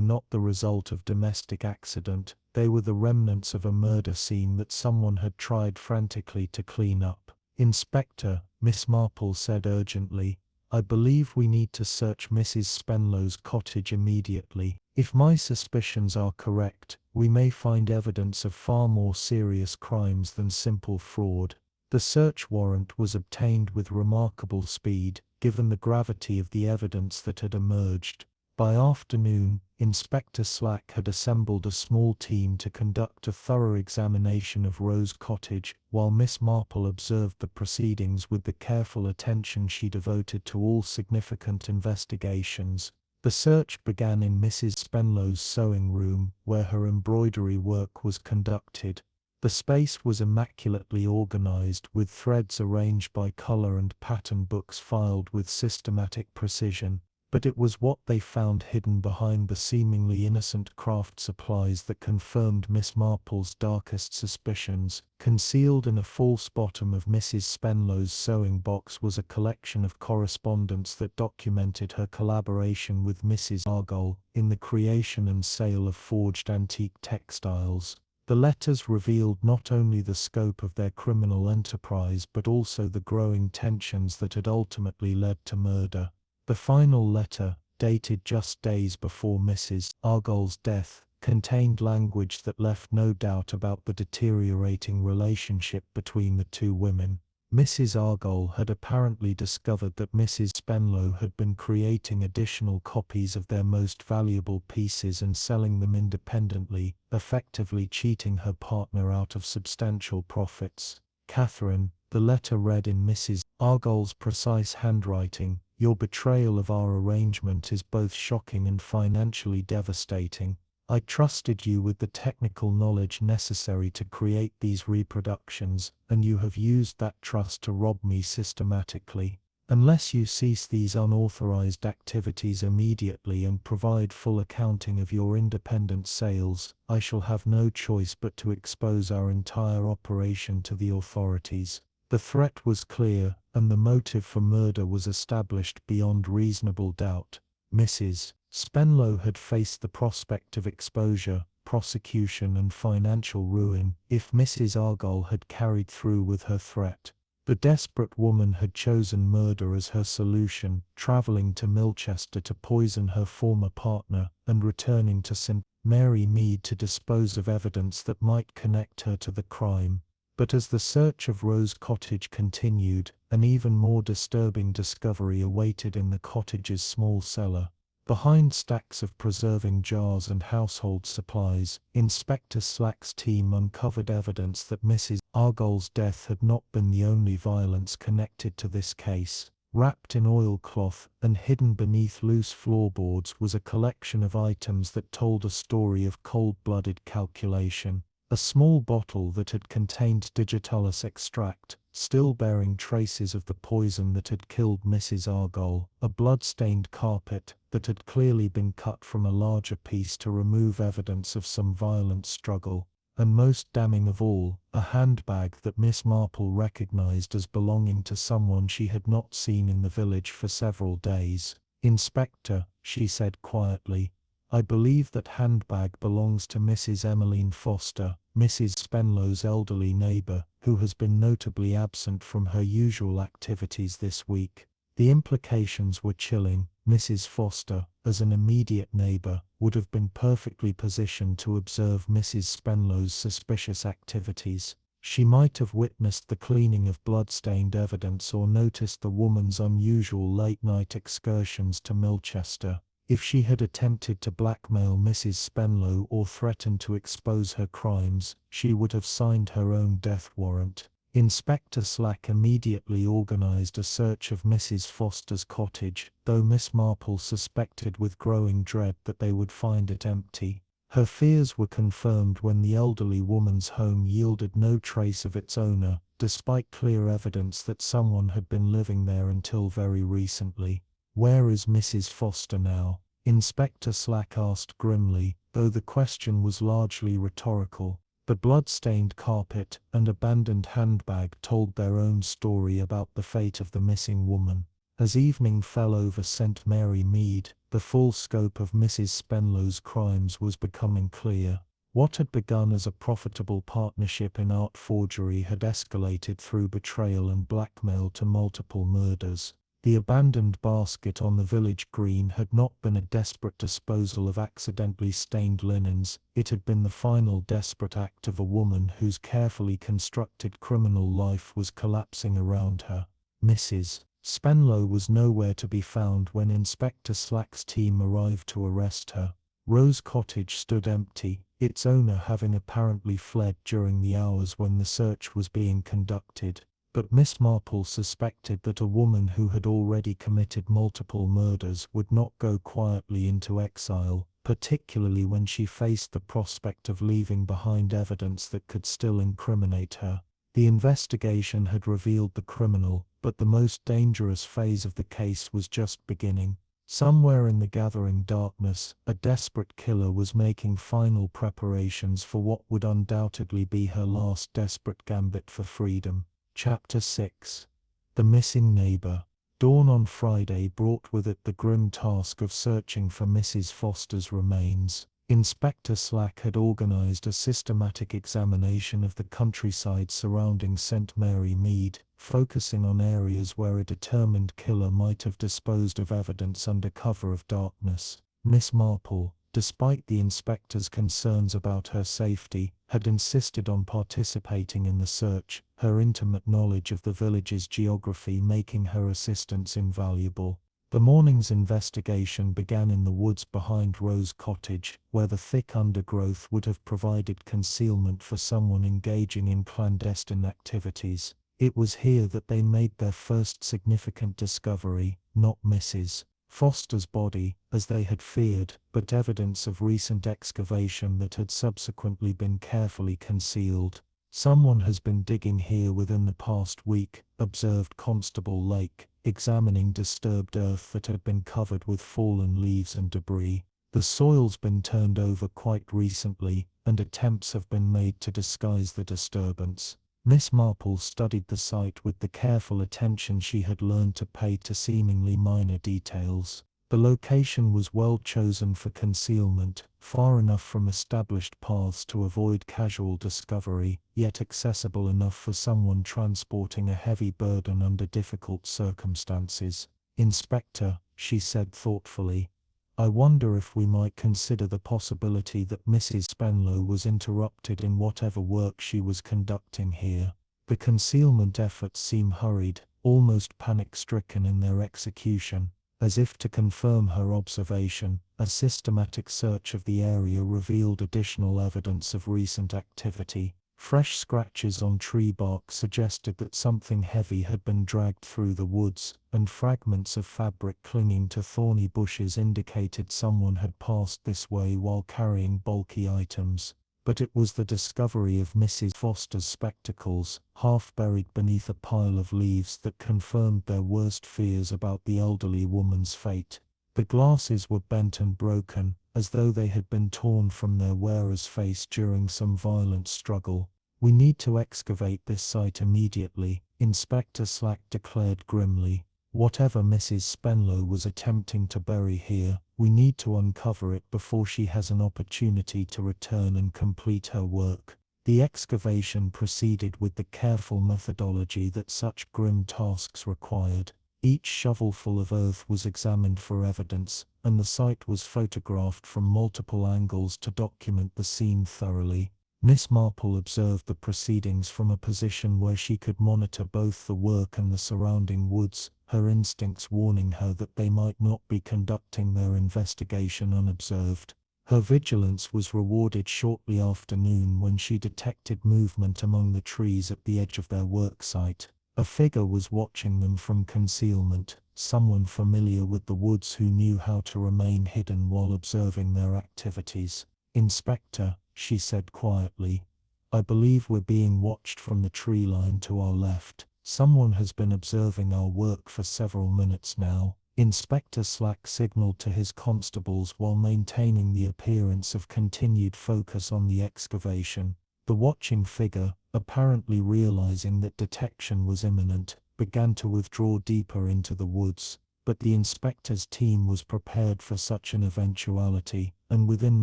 not the result of domestic accident, they were the remnants of a murder scene that someone had tried frantically to clean up. "Inspector," Miss Marple said urgently, "I believe we need to search Mrs. Spenlow's cottage immediately. If my suspicions are correct, we may find evidence of far more serious crimes than simple fraud." The search warrant was obtained with remarkable speed, given the gravity of the evidence that had emerged. By afternoon, Inspector Slack had assembled a small team to conduct a thorough examination of Rose Cottage, while Miss Marple observed the proceedings with the careful attention she devoted to all significant investigations. The search began in Mrs. Spenlow's sewing room, where her embroidery work was conducted. The space was immaculately organized, with threads arranged by color and pattern books filed with systematic precision. But it was what they found hidden behind the seemingly innocent craft supplies that confirmed Miss Marple's darkest suspicions. Concealed in a false bottom of Mrs. Spenlow's sewing box was a collection of correspondence that documented her collaboration with Mrs. Argyle in the creation and sale of forged antique textiles. The letters revealed not only the scope of their criminal enterprise but also the growing tensions that had ultimately led to murder. The final letter, dated just days before Mrs. Argyle's death, contained language that left no doubt about the deteriorating relationship between the two women. Mrs. Argyle had apparently discovered that Mrs. Spenlow had been creating additional copies of their most valuable pieces and selling them independently, effectively cheating her partner out of substantial profits. "Catherine," the letter read in Mrs. Argyle's precise handwriting, "your betrayal of our arrangement is both shocking and financially devastating. I trusted you with the technical knowledge necessary to create these reproductions, and you have used that trust to rob me systematically. Unless you cease these unauthorized activities immediately and provide full accounting of your independent sales, I shall have no choice but to expose our entire operation to the authorities." The threat was clear, and the motive for murder was established beyond reasonable doubt. Mrs. Spenlow had faced the prospect of exposure, prosecution and financial ruin if Mrs. Argyle had carried through with her threat. The desperate woman had chosen murder as her solution, traveling to Milchester to poison her former partner and returning to St. Mary Mead to dispose of evidence that might connect her to the crime. But as the search of Rose Cottage continued, an even more disturbing discovery awaited in the cottage's small cellar. Behind stacks of preserving jars and household supplies, Inspector Slack's team uncovered evidence that Mrs. Argyle's death had not been the only violence connected to this case. Wrapped in oilcloth and hidden beneath loose floorboards was a collection of items that told a story of cold-blooded calculation. A small bottle that had contained digitalis extract, still bearing traces of the poison that had killed Mrs. Argyle, a blood-stained carpet that had clearly been cut from a larger piece to remove evidence of some violent struggle, and most damning of all, a handbag that Miss Marple recognized as belonging to someone she had not seen in the village for several days. "Inspector," she said quietly, "I believe that handbag belongs to Mrs. Emmeline Foster, Mrs. Spenlow's elderly neighbor, who has been notably absent from her usual activities this week." The implications were chilling. Mrs. Foster, as an immediate neighbor, would have been perfectly positioned to observe Mrs. Spenlow's suspicious activities. She might have witnessed the cleaning of blood-stained evidence or noticed the woman's unusual late-night excursions to Milchester. If she had attempted to blackmail Mrs. Spenlow or threatened to expose her crimes, she would have signed her own death warrant. Inspector Slack immediately organized a search of Mrs. Foster's cottage, though Miss Marple suspected with growing dread that they would find it empty. Her fears were confirmed when the elderly woman's home yielded no trace of its owner, despite clear evidence that someone had been living there until very recently. "Where is Mrs. Foster now?" Inspector Slack asked grimly, though the question was largely rhetorical. The blood-stained carpet and abandoned handbag told their own story about the fate of the missing woman. As evening fell over St. Mary Mead, the full scope of Mrs. Spenlow's crimes was becoming clear. What had begun as a profitable partnership in art forgery had escalated through betrayal and blackmail to multiple murders. The abandoned basket on the village green had not been a desperate disposal of accidentally stained linens, it had been the final desperate act of a woman whose carefully constructed criminal life was collapsing around her. Mrs. Spenlow was nowhere to be found when Inspector Slack's team arrived to arrest her. Rose Cottage stood empty, its owner having apparently fled during the hours when the search was being conducted. But Miss Marple suspected that a woman who had already committed multiple murders would not go quietly into exile, particularly when she faced the prospect of leaving behind evidence that could still incriminate her. The investigation had revealed the criminal, but the most dangerous phase of the case was just beginning. Somewhere in the gathering darkness, a desperate killer was making final preparations for what would undoubtedly be her last desperate gambit for freedom. Chapter 6. The Missing Neighbor. Dawn on Friday brought with it the grim task of searching for Mrs. Foster's remains. Inspector Slack had organized a systematic examination of the countryside surrounding St. Mary Mead, focusing on areas where a determined killer might have disposed of evidence under cover of darkness. Miss Marple, despite the inspector's concerns about her safety, had insisted on participating in the search, her intimate knowledge of the village's geography making her assistance invaluable. The morning's investigation began in the woods behind Rose Cottage, where the thick undergrowth would have provided concealment for someone engaging in clandestine activities. It was here that they made their first significant discovery, not Mrs. Foster's body, as they had feared, but evidence of recent excavation that had subsequently been carefully concealed. "Someone has been digging here within the past week," observed Constable Lake, examining disturbed earth that had been covered with fallen leaves and debris. "The soil's been turned over quite recently, and attempts have been made to disguise the disturbance." Miss Marple studied the site with the careful attention she had learned to pay to seemingly minor details. The location was well chosen for concealment, far enough from established paths to avoid casual discovery, yet accessible enough for someone transporting a heavy burden under difficult circumstances. "Inspector," she said thoughtfully, "I wonder if we might consider the possibility that Mrs. Spenlow was interrupted in whatever work she was conducting here. The concealment efforts seem hurried, almost panic-stricken in their execution." As if to confirm her observation, a systematic search of the area revealed additional evidence of recent activity. Fresh scratches on tree bark suggested that something heavy had been dragged through the woods, and fragments of fabric clinging to thorny bushes indicated someone had passed this way while carrying bulky items. But it was the discovery of Mrs. Foster's spectacles, half buried beneath a pile of leaves, that confirmed their worst fears about the elderly woman's fate. The glasses were bent and broken, as though they had been torn from their wearer's face during some violent struggle. "We need to excavate this site immediately," Inspector Slack declared grimly. Whatever Mrs. Spenlow was attempting to bury here, we need to uncover it before she has an opportunity to return and complete her work. The excavation proceeded with the careful methodology that such grim tasks required. Each shovelful of earth was examined for evidence, and the site was photographed from multiple angles to document the scene thoroughly. Miss Marple observed the proceedings from a position where she could monitor both the work and the surrounding woods, her instincts warning her that they might not be conducting their investigation unobserved. Her vigilance was rewarded shortly after noon when she detected movement among the trees at the edge of their work site. A figure was watching them from concealment, someone familiar with the woods who knew how to remain hidden while observing their activities. "Inspector," she said quietly, "I believe we're being watched from the tree line to our left. Someone has been observing our work for several minutes now." Inspector Slack signaled to his constables while maintaining the appearance of continued focus on the excavation. The watching figure, apparently realizing that detection was imminent, began to withdraw deeper into the woods, but the inspector's team was prepared for such an eventuality, and within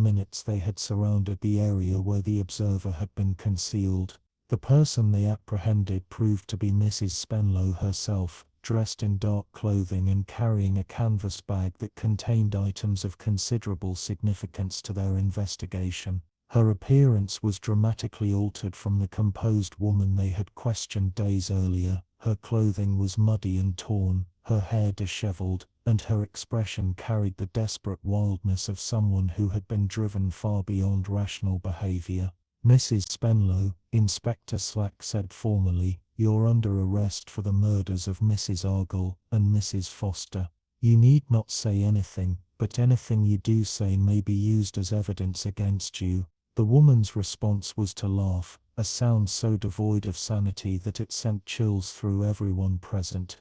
minutes they had surrounded the area where the observer had been concealed. The person they apprehended proved to be Mrs. Spenlow herself, dressed in dark clothing and carrying a canvas bag that contained items of considerable significance to their investigation. Her appearance was dramatically altered from the composed woman they had questioned days earlier. Her clothing was muddy and torn, her hair disheveled, and her expression carried the desperate wildness of someone who had been driven far beyond rational behavior. "Mrs. Spenlow," Inspector Slack said formally, "you're under arrest for the murders of Mrs. Argyll and Mrs. Foster. You need not say anything, but anything you do say may be used as evidence against you." The woman's response was to laugh, a sound so devoid of sanity that it sent chills through everyone present.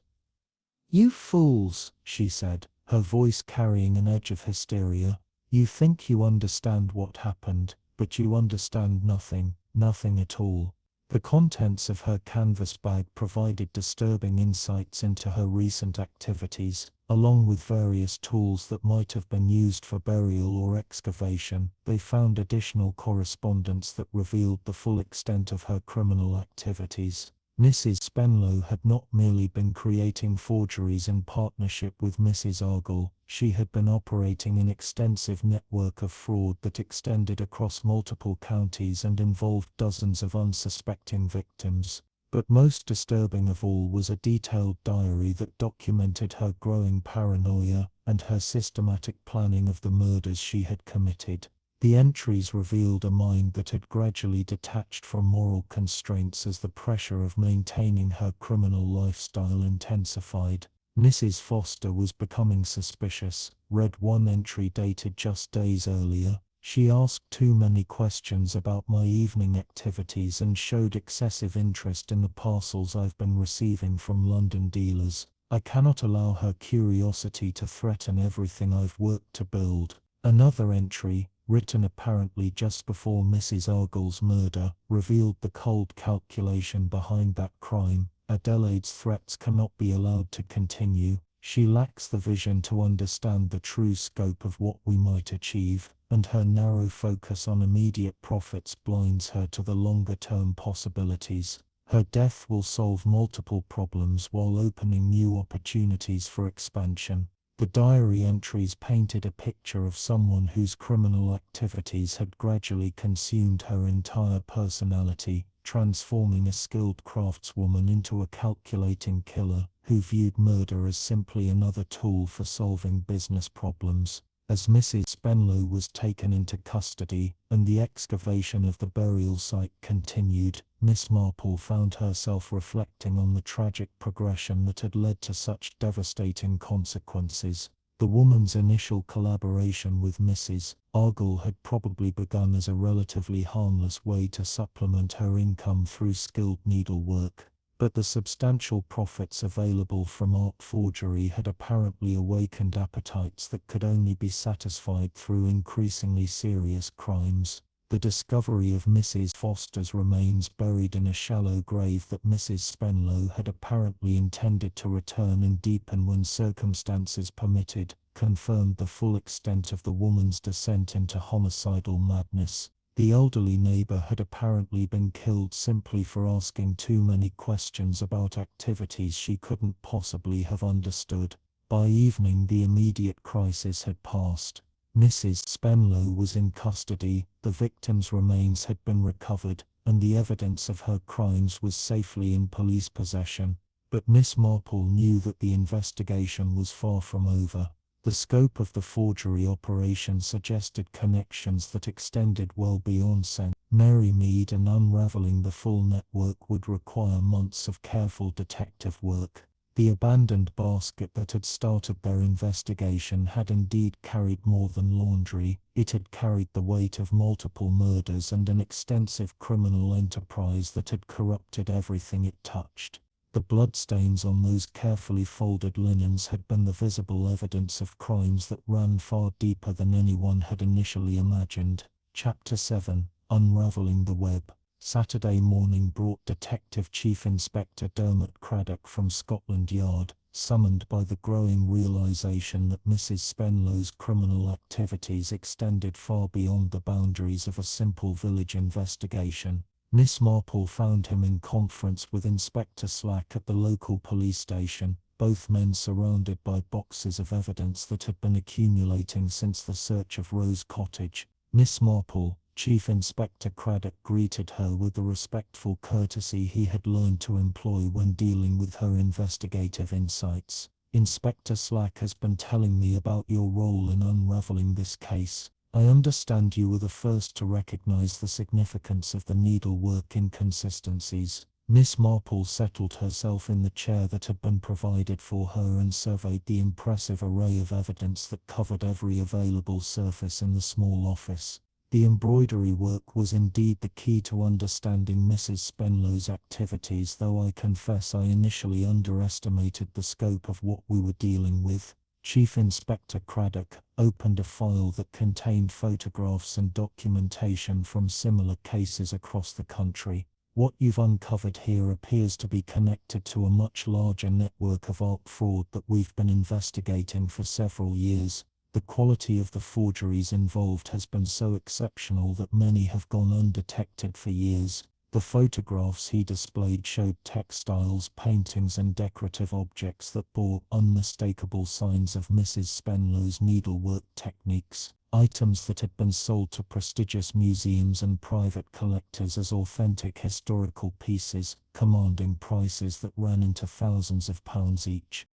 "You fools," she said, her voice carrying an edge of hysteria. "You think you understand what happened, but you understand nothing, nothing at all." The contents of her canvas bag provided disturbing insights into her recent activities, along with various tools that might have been used for burial or excavation. They found additional correspondence that revealed the full extent of her criminal activities. Mrs. Spenlow had not merely been creating forgeries in partnership with Mrs. Argyll, she had been operating an extensive network of fraud that extended across multiple counties and involved dozens of unsuspecting victims. But most disturbing of all was a detailed diary that documented her growing paranoia and her systematic planning of the murders she had committed. The entries revealed a mind that had gradually detached from moral constraints as the pressure of maintaining her criminal lifestyle intensified. "Mrs. Foster was becoming suspicious," read one entry dated just days earlier. "She asked too many questions about my evening activities and showed excessive interest in the parcels I've been receiving from London dealers. I cannot allow her curiosity to threaten everything I've worked to build." Another entry, written apparently just before Mrs. Argyll's murder, revealed the cold calculation behind that crime. "Adelaide's threats cannot be allowed to continue. She lacks the vision to understand the true scope of what we might achieve, and her narrow focus on immediate profits blinds her to the longer-term possibilities. Her death will solve multiple problems while opening new opportunities for expansion." The diary entries painted a picture of someone whose criminal activities had gradually consumed her entire personality, transforming a skilled craftswoman into a calculating killer who viewed murder as simply another tool for solving business problems. As Mrs. Spenlow was taken into custody and the excavation of the burial site continued, Miss Marple found herself reflecting on the tragic progression that had led to such devastating consequences. The woman's initial collaboration with Mrs. Argyll had probably begun as a relatively harmless way to supplement her income through skilled needlework, but the substantial profits available from art forgery had apparently awakened appetites that could only be satisfied through increasingly serious crimes. The discovery of Mrs. Foster's remains buried in a shallow grave that Mrs. Spenlow had apparently intended to return and deepen when circumstances permitted, confirmed the full extent of the woman's descent into homicidal madness. The elderly neighbor had apparently been killed simply for asking too many questions about activities she couldn't possibly have understood. By evening, the immediate crisis had passed. Mrs. Spenlow was in custody, the victim's remains had been recovered, and the evidence of her crimes was safely in police possession. But Miss Marple knew that the investigation was far from over. The scope of the forgery operation suggested connections that extended well beyond St. Mary Mead, and unraveling the full network would require months of careful detective work. The abandoned basket that had started their investigation had indeed carried more than laundry. It had carried the weight of multiple murders and an extensive criminal enterprise that had corrupted everything it touched. The bloodstains on those carefully folded linens had been the visible evidence of crimes that ran far deeper than anyone had initially imagined. Chapter 7: Unraveling the Web. Saturday morning brought Detective Chief Inspector Dermot Craddock from Scotland Yard, summoned by the growing realization that Mrs. Spenlow's criminal activities extended far beyond the boundaries of a simple village investigation. Miss Marple found him in conference with Inspector Slack at the local police station, both men surrounded by boxes of evidence that had been accumulating since the search of Rose Cottage. Miss Marple, Chief Inspector Craddock greeted her with the respectful courtesy he had learned to employ when dealing with her investigative insights. Inspector Slack has been telling me about your role in unraveling this case. I understand you were the first to recognize the significance of the needlework inconsistencies. Miss Marple settled herself in the chair that had been provided for her and surveyed the impressive array of evidence that covered every available surface in the small office. The embroidery work was indeed the key to understanding Mrs. Spenlow's activities, though I confess I initially underestimated the scope of what we were dealing with. Chief Inspector Craddock opened a file that contained photographs and documentation from similar cases across the country. What you've uncovered here appears to be connected to a much larger network of art fraud that we've been investigating for several years. The quality of the forgeries involved has been so exceptional that many have gone undetected for years. The photographs he displayed showed textiles, paintings, and decorative objects that bore unmistakable signs of Mrs. Spenlow's needlework techniques. Items that had been sold to prestigious museums and private collectors as authentic historical pieces, commanding prices that ran into thousands of pounds each.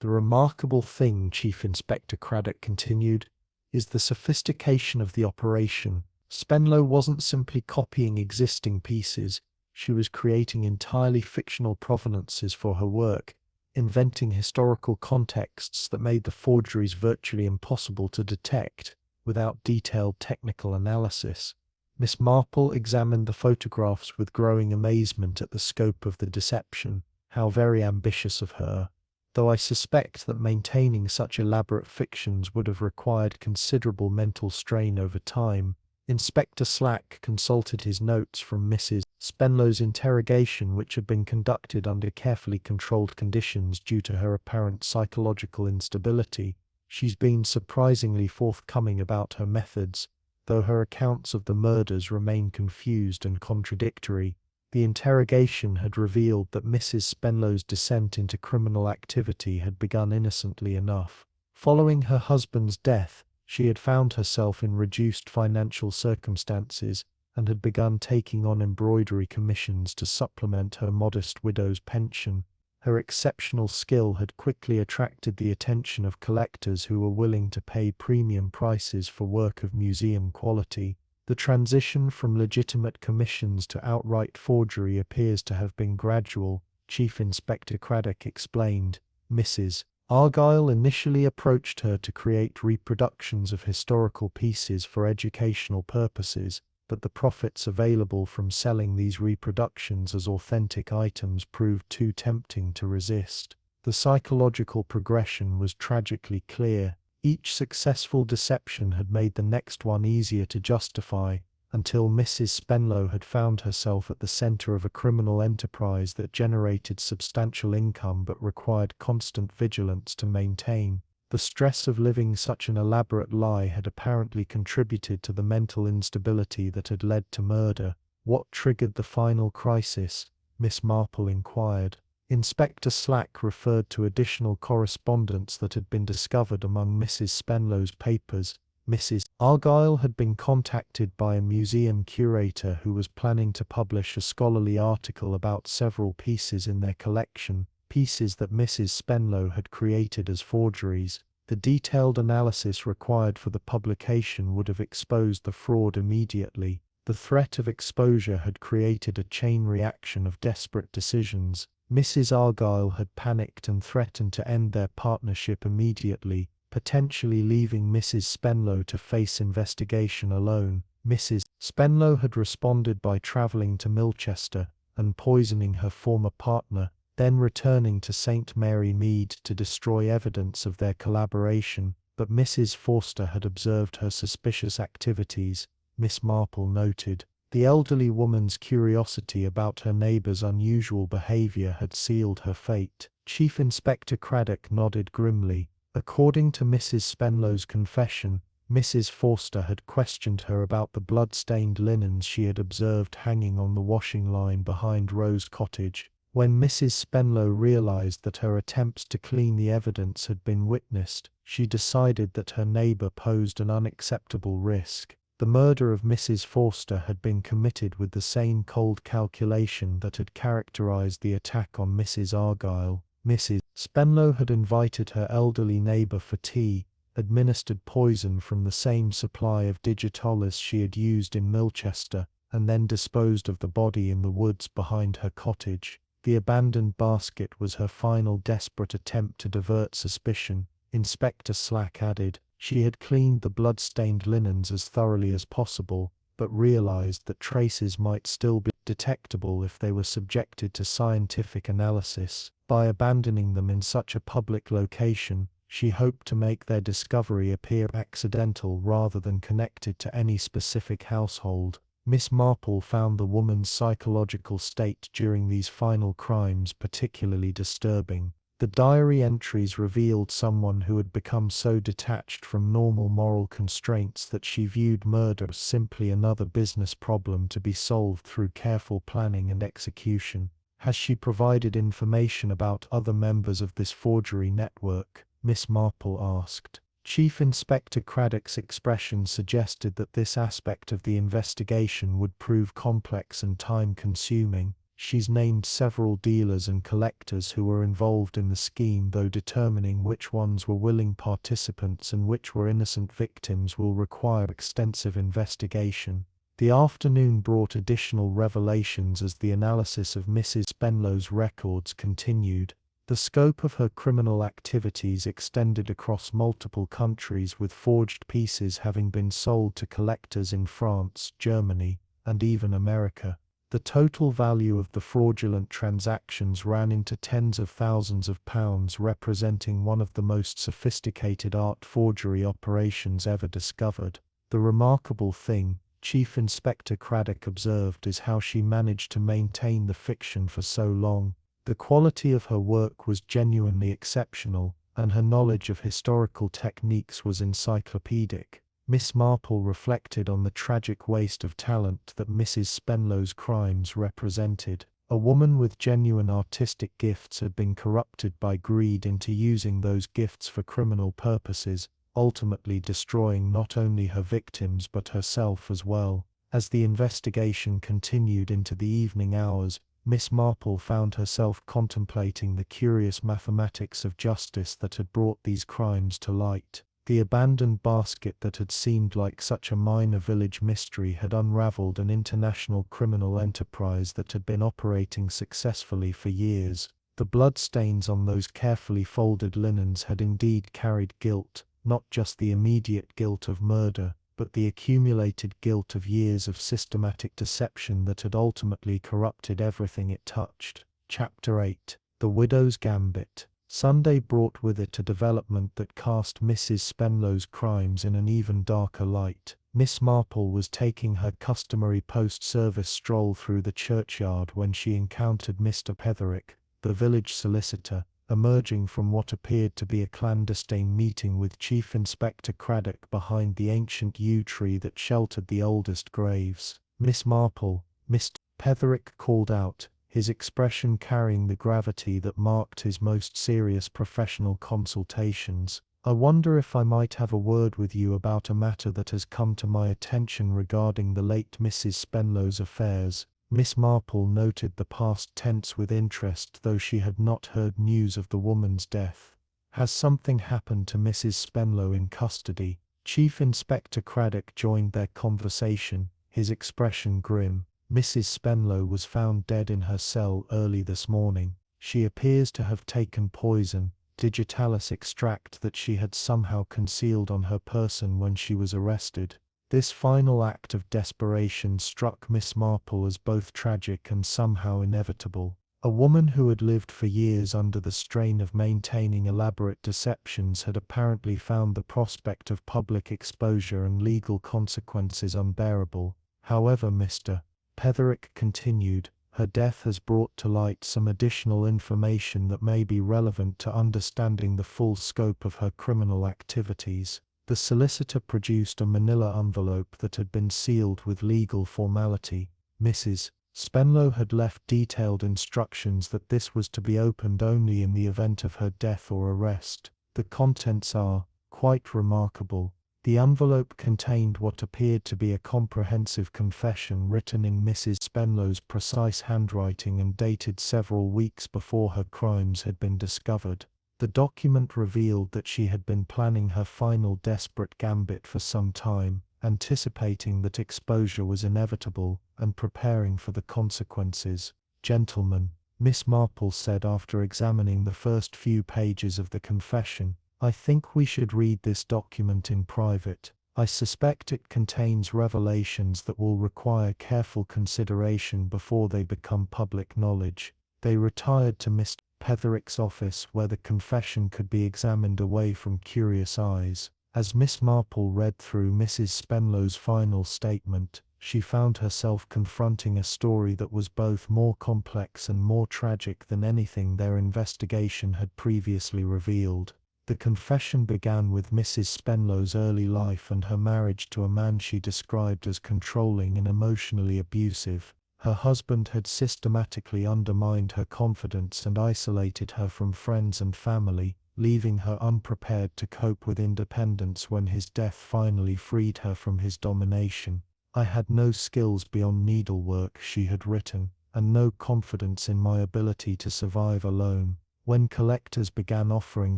The remarkable thing, Chief Inspector Craddock continued, is the sophistication of the operation. Spenlow wasn't simply copying existing pieces, she was creating entirely fictional provenances for her work, inventing historical contexts that made the forgeries virtually impossible to detect without detailed technical analysis. Miss Marple examined the photographs with growing amazement at the scope of the deception. How very ambitious of her, though I suspect that maintaining such elaborate fictions would have required considerable mental strain over time. Inspector Slack consulted his notes from Mrs. Spenlow's interrogation, which had been conducted under carefully controlled conditions due to her apparent psychological instability. She's been surprisingly forthcoming about her methods, though her accounts of the murders remain confused and contradictory. The interrogation had revealed that Mrs. Spenlow's descent into criminal activity had begun innocently enough. Following her husband's death, she had found herself in reduced financial circumstances and had begun taking on embroidery commissions to supplement her modest widow's pension. Her exceptional skill had quickly attracted the attention of collectors who were willing to pay premium prices for work of museum quality. The transition from legitimate commissions to outright forgery appears to have been gradual, Chief Inspector Craddock explained. Mrs. Argyle initially approached her to create reproductions of historical pieces for educational purposes, but the profits available from selling these reproductions as authentic items proved too tempting to resist. The psychological progression was tragically clear. Each successful deception had made the next one easier to justify, until Mrs. Spenlow had found herself at the center of a criminal enterprise that generated substantial income but required constant vigilance to maintain. The stress of living such an elaborate lie had apparently contributed to the mental instability that had led to murder. What triggered the final crisis? Miss Marple inquired. Inspector Slack referred to additional correspondence that had been discovered among Mrs. Spenlow's papers. Mrs. Argyle had been contacted by a museum curator who was planning to publish a scholarly article about several pieces in their collection, pieces that Mrs. Spenlow had created as forgeries. The detailed analysis required for the publication would have exposed the fraud immediately. The threat of exposure had created a chain reaction of desperate decisions. Mrs. Argyle had panicked and threatened to end their partnership immediately, potentially leaving Mrs. Spenlow to face investigation alone. Mrs. Spenlow had responded by travelling to Milchester and poisoning her former partner, then returning to St. Mary Mead to destroy evidence of their collaboration, but Mrs. Forster had observed her suspicious activities, Miss Marple noted. The elderly woman's curiosity about her neighbour's unusual behaviour had sealed her fate. Chief Inspector Craddock nodded grimly. According to Mrs. Spenlow's confession, Mrs. Forster had questioned her about the blood-stained linens she had observed hanging on the washing line behind Rose Cottage. When Mrs. Spenlow realized that her attempts to clean the evidence had been witnessed, she decided that her neighbour posed an unacceptable risk. The murder of Mrs. Forster had been committed with the same cold calculation that had characterized the attack on Mrs. Argyle. Mrs. Spenlow had invited her elderly neighbour for tea, administered poison from the same supply of digitalis she had used in Milchester, and then disposed of the body in the woods behind her cottage. The abandoned basket was her final desperate attempt to divert suspicion. Inspector Slack added. She had cleaned the blood-stained linens as thoroughly as possible, but realized that traces might still be detectable if they were subjected to scientific analysis. By abandoning them in such a public location, she hoped to make their discovery appear accidental rather than connected to any specific household. Miss Marple found the woman's psychological state during these final crimes particularly disturbing. The diary entries revealed someone who had become so detached from normal moral constraints that she viewed murder as simply another business problem to be solved through careful planning and execution. Has she provided information about other members of this forgery network? Miss Marple asked. Chief Inspector Craddock's expression suggested that this aspect of the investigation would prove complex and time-consuming. She's named several dealers and collectors who were involved in the scheme, though determining which ones were willing participants and which were innocent victims will require extensive investigation. The afternoon brought additional revelations as the analysis of Mrs. Spenlow's records continued. The scope of her criminal activities extended across multiple countries, with forged pieces having been sold to collectors in France, Germany, and even America. The total value of the fraudulent transactions ran into tens of thousands of pounds, representing one of the most sophisticated art forgery operations ever discovered. The remarkable thing, Chief Inspector Craddock observed, is how she managed to maintain the fiction for so long. The quality of her work was genuinely exceptional, and her knowledge of historical techniques was encyclopedic. Miss Marple reflected on the tragic waste of talent that Mrs. Spenlow's crimes represented. A woman with genuine artistic gifts had been corrupted by greed into using those gifts for criminal purposes, ultimately destroying not only her victims but herself as well. As the investigation continued into the evening hours, Miss Marple found herself contemplating the curious mathematics of justice that had brought these crimes to light. The abandoned basket that had seemed like such a minor village mystery had unraveled an international criminal enterprise that had been operating successfully for years. The bloodstains on those carefully folded linens had indeed carried guilt, not just the immediate guilt of murder, but the accumulated guilt of years of systematic deception that had ultimately corrupted everything it touched. Chapter 8. The Widow's Gambit. Sunday brought with it a development that cast Mrs. Spenlow's crimes in an even darker light. Miss Marple was taking her customary post-service stroll through the churchyard when she encountered Mr. Petherick, the village solicitor, emerging from what appeared to be a clandestine meeting with Chief Inspector Craddock behind the ancient yew tree that sheltered the oldest graves. "Miss Marple," Mr. Petherick called out, his expression carrying the gravity that marked his most serious professional consultations. "I wonder if I might have a word with you about a matter that has come to my attention regarding the late Mrs. Spenlow's affairs." Miss Marple noted the past tense with interest, though she had not heard news of the woman's death. "Has something happened to Mrs. Spenlow in custody?" Chief Inspector Craddock joined their conversation, his expression grim. "Mrs. Spenlow was found dead in her cell early this morning. She appears to have taken poison, digitalis extract that she had somehow concealed on her person when she was arrested." This final act of desperation struck Miss Marple as both tragic and somehow inevitable. A woman who had lived for years under the strain of maintaining elaborate deceptions had apparently found the prospect of public exposure and legal consequences unbearable. "However, Mr. Petherick continued, her death has brought to light some additional information that may be relevant to understanding the full scope of her criminal activities." The solicitor produced a manila envelope that had been sealed with legal formality. Mrs. Spenlow had left detailed instructions that this was to be opened only in the event of her death or arrest. The contents are quite remarkable. The envelope contained what appeared to be a comprehensive confession written in Mrs. Spenlow's precise handwriting and dated several weeks before her crimes had been discovered. The document revealed that she had been planning her final desperate gambit for some time, anticipating that exposure was inevitable, and preparing for the consequences. "Gentlemen," Miss Marple said after examining the first few pages of the confession, "I think we should read this document in private. I suspect it contains revelations that will require careful consideration before they become public knowledge." They retired to Mr. Petherick's office, where the confession could be examined away from curious eyes. As Miss Marple read through Mrs. Spenlow's final statement, she found herself confronting a story that was both more complex and more tragic than anything their investigation had previously revealed. The confession began with Mrs. Spenlow's early life and her marriage to a man she described as controlling and emotionally abusive. Her husband had systematically undermined her confidence and isolated her from friends and family, leaving her unprepared to cope with independence when his death finally freed her from his domination. "I had no skills beyond needlework," she had written, "and no confidence in my ability to survive alone. When collectors began offering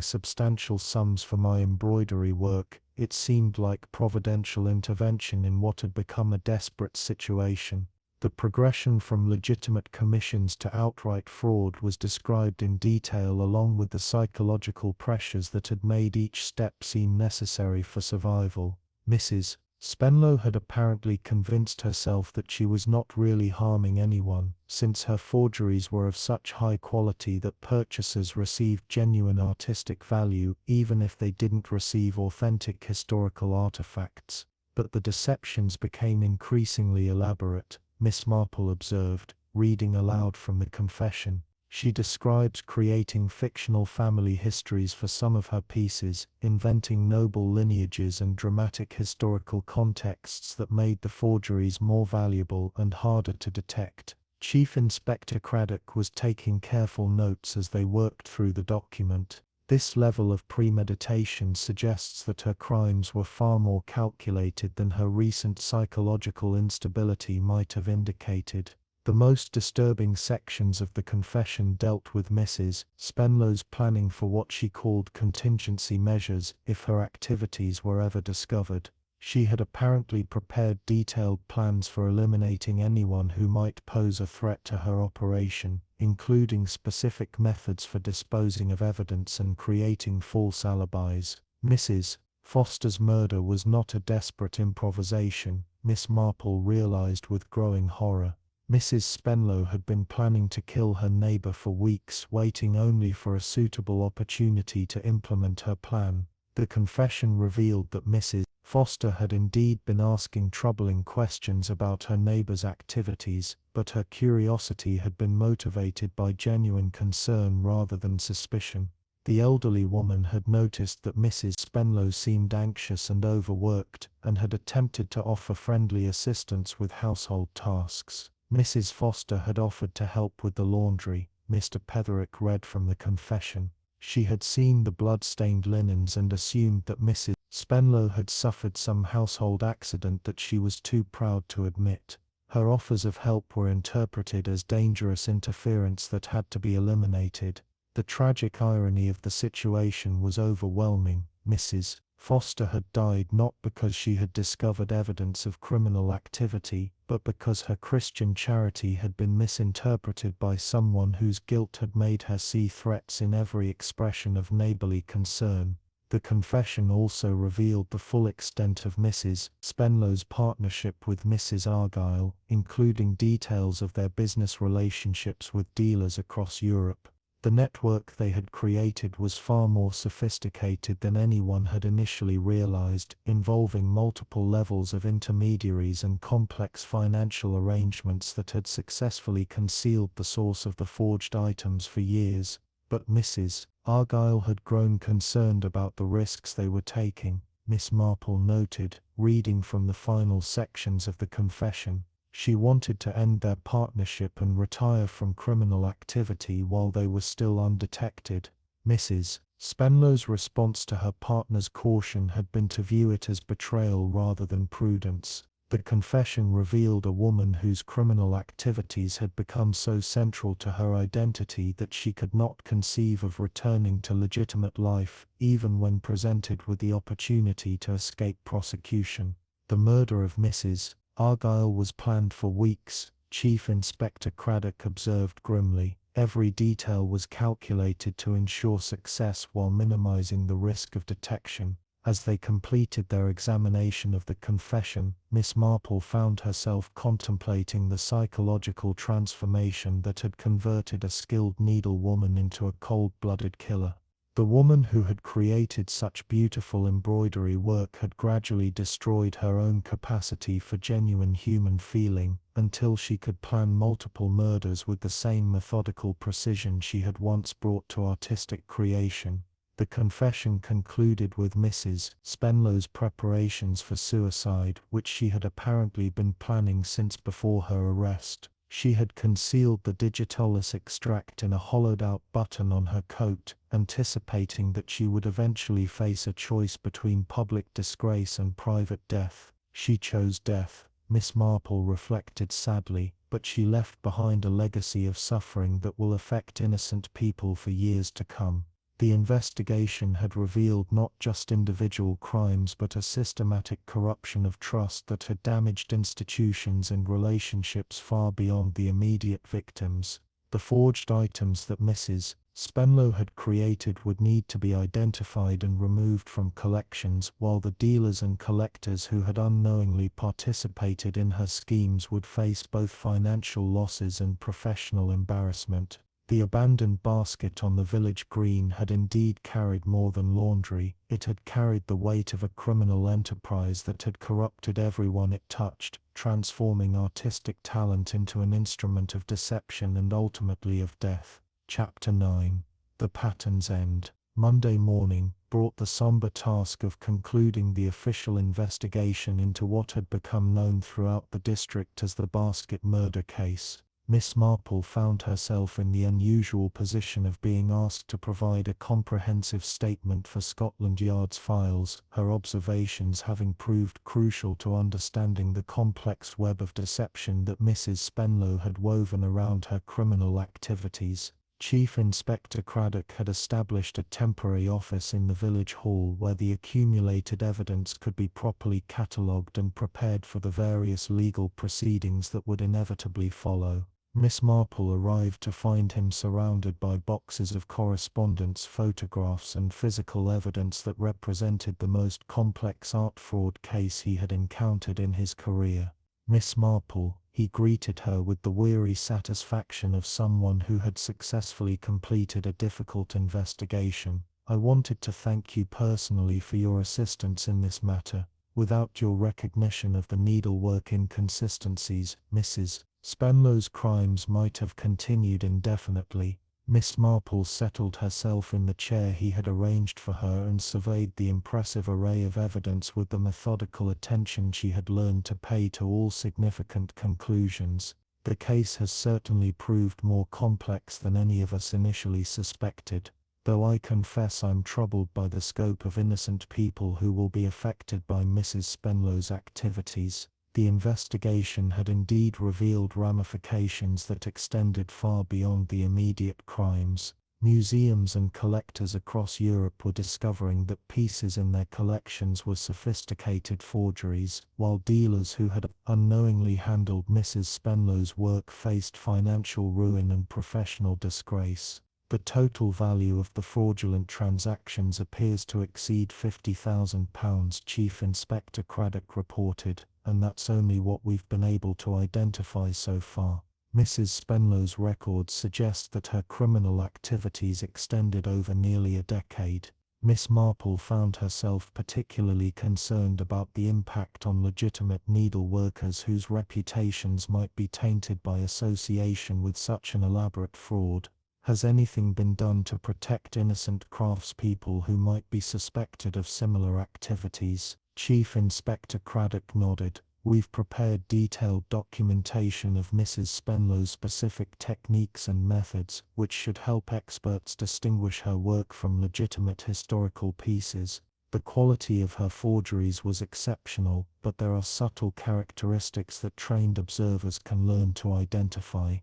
substantial sums for my embroidery work, it seemed like providential intervention in what had become a desperate situation." The progression from legitimate commissions to outright fraud was described in detail, along with the psychological pressures that had made each step seem necessary for survival. Mrs. Spenlow had apparently convinced herself that she was not really harming anyone, since her forgeries were of such high quality that purchasers received genuine artistic value even if they didn't receive authentic historical artifacts. But the deceptions became increasingly elaborate, Miss Marple observed, reading aloud from the confession. She describes creating fictional family histories for some of her pieces, inventing noble lineages and dramatic historical contexts that made the forgeries more valuable and harder to detect. Chief Inspector Craddock was taking careful notes as they worked through the document. This level of premeditation suggests that her crimes were far more calculated than her recent psychological instability might have indicated. The most disturbing sections of the confession dealt with Mrs. Spenlow's planning for what she called contingency measures if her activities were ever discovered. She had apparently prepared detailed plans for eliminating anyone who might pose a threat to her operation, including specific methods for disposing of evidence and creating false alibis. Mrs. Foster's murder was not a desperate improvisation, Miss Marple realized with growing horror. Mrs. Spenlow had been planning to kill her neighbor for weeks, waiting only for a suitable opportunity to implement her plan. The confession revealed that Mrs. Foster had indeed been asking troubling questions about her neighbor's activities, but her curiosity had been motivated by genuine concern rather than suspicion. The elderly woman had noticed that Mrs. Spenlow seemed anxious and overworked, and had attempted to offer friendly assistance with household tasks. Mrs. Foster had offered to help with the laundry, Mr. Petherick read from the confession. She had seen the blood-stained linens and assumed that Mrs. Spenlow had suffered some household accident that she was too proud to admit. Her offers of help were interpreted as dangerous interference that had to be eliminated. The tragic irony of the situation was overwhelming. Mrs. Foster had died not because she had discovered evidence of criminal activity, but because her Christian charity had been misinterpreted by someone whose guilt had made her see threats in every expression of neighborly concern. The confession also revealed the full extent of Mrs. Spenlow's partnership with Mrs. Argyle, including details of their business relationships with dealers across Europe. The network they had created was far more sophisticated than anyone had initially realized, involving multiple levels of intermediaries and complex financial arrangements that had successfully concealed the source of the forged items for years. But Mrs. Argyle had grown concerned about the risks they were taking, Miss Marple noted, reading from the final sections of the confession. She wanted to end their partnership and retire from criminal activity while they were still undetected. Mrs. Spenlow's response to her partner's caution had been to view it as betrayal rather than prudence. The confession revealed a woman whose criminal activities had become so central to her identity that she could not conceive of returning to legitimate life, even when presented with the opportunity to escape prosecution. The murder of Mrs. Argyle was planned for weeks, Chief Inspector Craddock observed grimly. Every detail was calculated to ensure success while minimizing the risk of detection. As they completed their examination of the confession, Miss Marple found herself contemplating the psychological transformation that had converted a skilled needlewoman into a cold-blooded killer. The woman who had created such beautiful embroidery work had gradually destroyed her own capacity for genuine human feeling, until she could plan multiple murders with the same methodical precision she had once brought to artistic creation. The confession concluded with Mrs. Spenlow's preparations for suicide, which she had apparently been planning since before her arrest. She had concealed the digitalis extract in a hollowed-out button on her coat, anticipating that she would eventually face a choice between public disgrace and private death. She chose death, Miss Marple reflected sadly, but she left behind a legacy of suffering that will affect innocent people for years to come. The investigation had revealed not just individual crimes but a systematic corruption of trust that had damaged institutions and relationships far beyond the immediate victims. The forged items that Mrs. Spenlow had created would need to be identified and removed from collections, while the dealers and collectors who had unknowingly participated in her schemes would face both financial losses and professional embarrassment. The abandoned basket on the village green had indeed carried more than laundry. It had carried the weight of a criminal enterprise that had corrupted everyone it touched, transforming artistic talent into an instrument of deception and ultimately of death. Chapter 9. The Pattern's End. Monday morning brought the somber task of concluding the official investigation into what had become known throughout the district as the basket murder case. Miss Marple found herself in the unusual position of being asked to provide a comprehensive statement for Scotland Yard's files, her observations having proved crucial to understanding the complex web of deception that Mrs. Spenlow had woven around her criminal activities. Chief Inspector Craddock had established a temporary office in the village hall where the accumulated evidence could be properly catalogued and prepared for the various legal proceedings that would inevitably follow. Miss Marple arrived to find him surrounded by boxes of correspondence, photographs and physical evidence that represented the most complex art fraud case he had encountered in his career. Miss Marple, he greeted her with the weary satisfaction of someone who had successfully completed a difficult investigation. I wanted to thank you personally for your assistance in this matter. Without your recognition of the needlework inconsistencies, Mrs. Spenlow's crimes might have continued indefinitely. Miss Marple settled herself in the chair he had arranged for her and surveyed the impressive array of evidence with the methodical attention she had learned to pay to all significant conclusions. The case has certainly proved more complex than any of us initially suspected, though I confess I'm troubled by the scope of innocent people who will be affected by Mrs. Spenlow's activities. The investigation had indeed revealed ramifications that extended far beyond the immediate crimes. Museums and collectors across Europe were discovering that pieces in their collections were sophisticated forgeries, while dealers who had unknowingly handled Mrs. Spenlow's work faced financial ruin and professional disgrace. The total value of the fraudulent transactions appears to exceed £50,000, Chief Inspector Craddock reported, and that's only what we've been able to identify so far. Mrs. Spenlow's records suggest that her criminal activities extended over nearly a decade. Miss Marple found herself particularly concerned about the impact on legitimate needleworkers whose reputations might be tainted by association with such an elaborate fraud. Has anything been done to protect innocent craftspeople who might be suspected of similar activities? Chief Inspector Craddock nodded. We've prepared detailed documentation of Mrs. Spenlow's specific techniques and methods, which should help experts distinguish her work from legitimate historical pieces. The quality of her forgeries was exceptional, but there are subtle characteristics that trained observers can learn to identify.